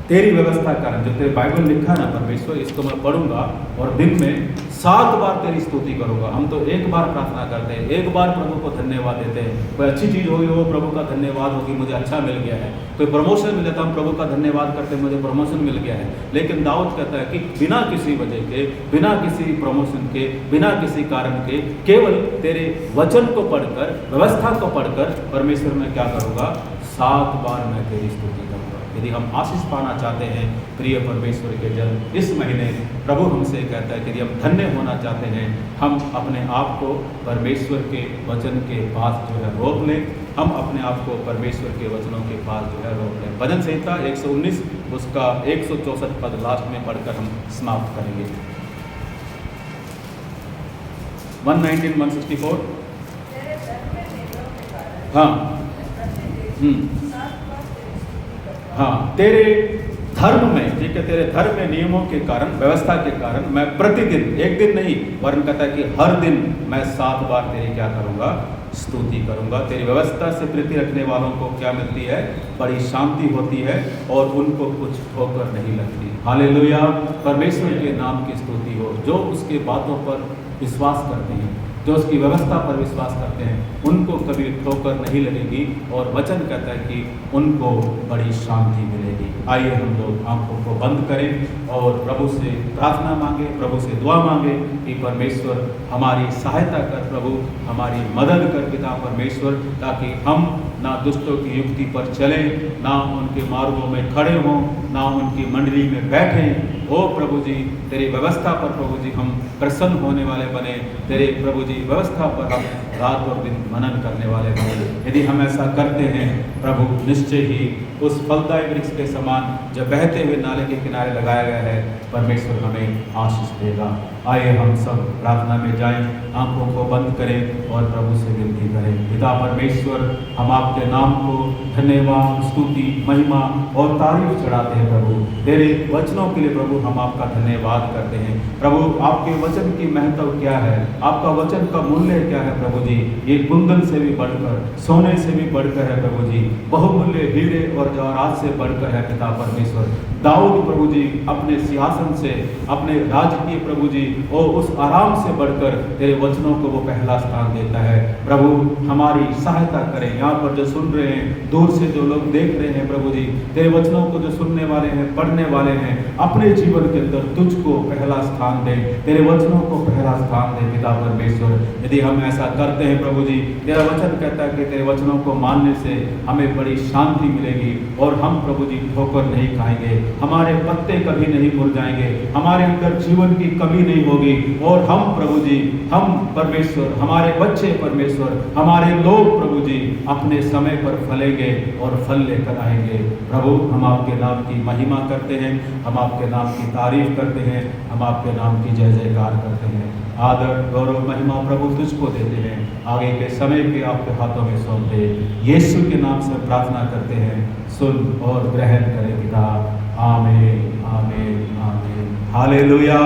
तेरी व्यवस्था के कारण, जो तेरे बाइबल लिखा है ना परमेश्वर, इसको मैं पढ़ूंगा और दिन में 7 बार तेरी स्तुति करूंगा। हम तो एक बार प्रार्थना करते हैं, एक बार प्रभु को धन्यवाद देते हैं। कोई अच्छी चीज़ होगी, वो प्रभु का धन्यवाद होगी, मुझे अच्छा मिल गया है। कोई प्रमोशन मिला, हम प्रभु का धन्यवाद करते हैं, मुझे प्रमोशन मिल गया है। लेकिन दाऊद कहता है कि बिना किसी वजह के, बिना किसी प्रमोशन के, बिना किसी कारण के, केवल तेरे वचन को पढ़कर, व्यवस्था को पढ़कर परमेश्वर में क्या करूँगा, 7 बार मैं तेरी स्तुति करूँगा। यदि हम आशीष पाना चाहते हैं प्रिय परमेश्वर के जन, इस महीने प्रभु हमसे कहता है कि यदि हम धन्य होना चाहते हैं, हम अपने आप को परमेश्वर के वचन के पास जो है रोक लें। हम अपने आप को परमेश्वर के वचनों के पास जो है रोक लें। भजन संहिता 119 उसका 164 पद लास्ट में पढ़कर हम समाप्त करेंगे। 119, 164। हाँ, हाँ, तेरे धर्म में, ठीक है, तेरे धर्म में नियमों के कारण, व्यवस्था के कारण मैं प्रतिदिन, एक दिन नहीं वरन कहता है कि हर दिन मैं 7 बार तेरी क्या करूँगा, स्तुति करूँगा। तेरी व्यवस्था से प्रीति रखने वालों को क्या मिलती है, बड़ी शांति होती है और उनको कुछ ठोकर नहीं लगती। हालेलुया, परमेश्वर के नाम की स्तुति हो। जो उसके बातों पर विश्वास करते हैं, जो उसकी व्यवस्था पर विश्वास करते हैं, उनको कभी ठोकर नहीं लगेगी, और वचन कहता है कि उनको बड़ी शांति मिलेगी। आइए हम लोग आंखों को बंद करें और प्रभु से प्रार्थना मांगे, प्रभु से दुआ मांगे कि परमेश्वर हमारी सहायता कर, प्रभु हमारी मदद कर पिता परमेश्वर, ताकि हम ना दुष्टों की युक्ति पर चलें, ना उनके मार्गों में खड़े हों, ना उनकी मंडली में बैठें। ओ प्रभु जी, तेरी व्यवस्था पर प्रभु जी हम प्रसन्न होने वाले बने, तेरे प्रभु जी व्यवस्था पर हम रात और दिन मनन करने वाले बने। यदि हम ऐसा करते हैं प्रभु, निश्चय ही उस फलदायी वृक्ष के समान जो बहते हुए नाले के किनारे लगाया गया है, परमेश्वर हमें आशीष देगा। आइए हम सब प्रार्थना में जाएं, आंखों को बंद करें और प्रभु से विनती करें। पिता परमेश्वर, हम आपके नाम को धन्यवाद, स्तुति, महिमा और तारीफ चढ़ाते हैं प्रभु। तेरे वचनों के लिए प्रभु हम आपका धन्यवाद करते हैं। प्रभु, आपके वचन की महत्व क्या है, आपका वचन का मूल्य क्या है प्रभु जी, ये कुंदन से भी बढ़कर, सोने से भी बढ़कर है प्रभु जी, बहुमूल्य हीरे और जवाहरात से बढ़कर है पिता परमेश्वर। दाऊद प्रभु जी अपने सिंहासन से, अपने राजकीय प्रभु जी और उस आराम से बढ़कर तेरे वचनों को वो पहला स्थान देता है। प्रभु हमारी सहायता करें, यहाँ पर जो सुन रहे हैं, दूर से जो लोग देख रहे हैं प्रभु जी, तेरे वचनों को जो सुनने वाले हैं, पढ़ने वाले हैं, अपने जीवन के अंदर तुझको पहला स्थान दें, तेरे वचनों को पहला स्थान दें पिता परमेश्वर। यदि हम ऐसा करते हैं प्रभु जी, तेरा वचन कहता है कि तेरे वचनों को मानने से हमें बड़ी शांति मिलेगी और हम प्रभु जी ठोकर नहीं खाएंगे, हमारे पत्ते कभी नहीं मुरझाएंगे, हमारे अंदर जीवन की कमी नहीं होगी और हम प्रभु जी, हम परमेश्वर, हमारे बच्चे परमेश्वर, हमारे लोग प्रभु जी अपने समय पर फलेंगे और फल लेकर आएंगे। प्रभु हम आपके नाम की महिमा करते हैं, हम आपके नाम की तारीफ करते हैं, हम आपके नाम की जय जयकार करते हैं। आदर गौरव महिमा प्रभु तुझको देते हैं, आगे के समय के आपके हाथों में सौंपते यीशु के नाम से प्रार्थना करते हैं। सुन और ग्रहण करें पिता। आमीन आमीन आमीन। हालेलुया।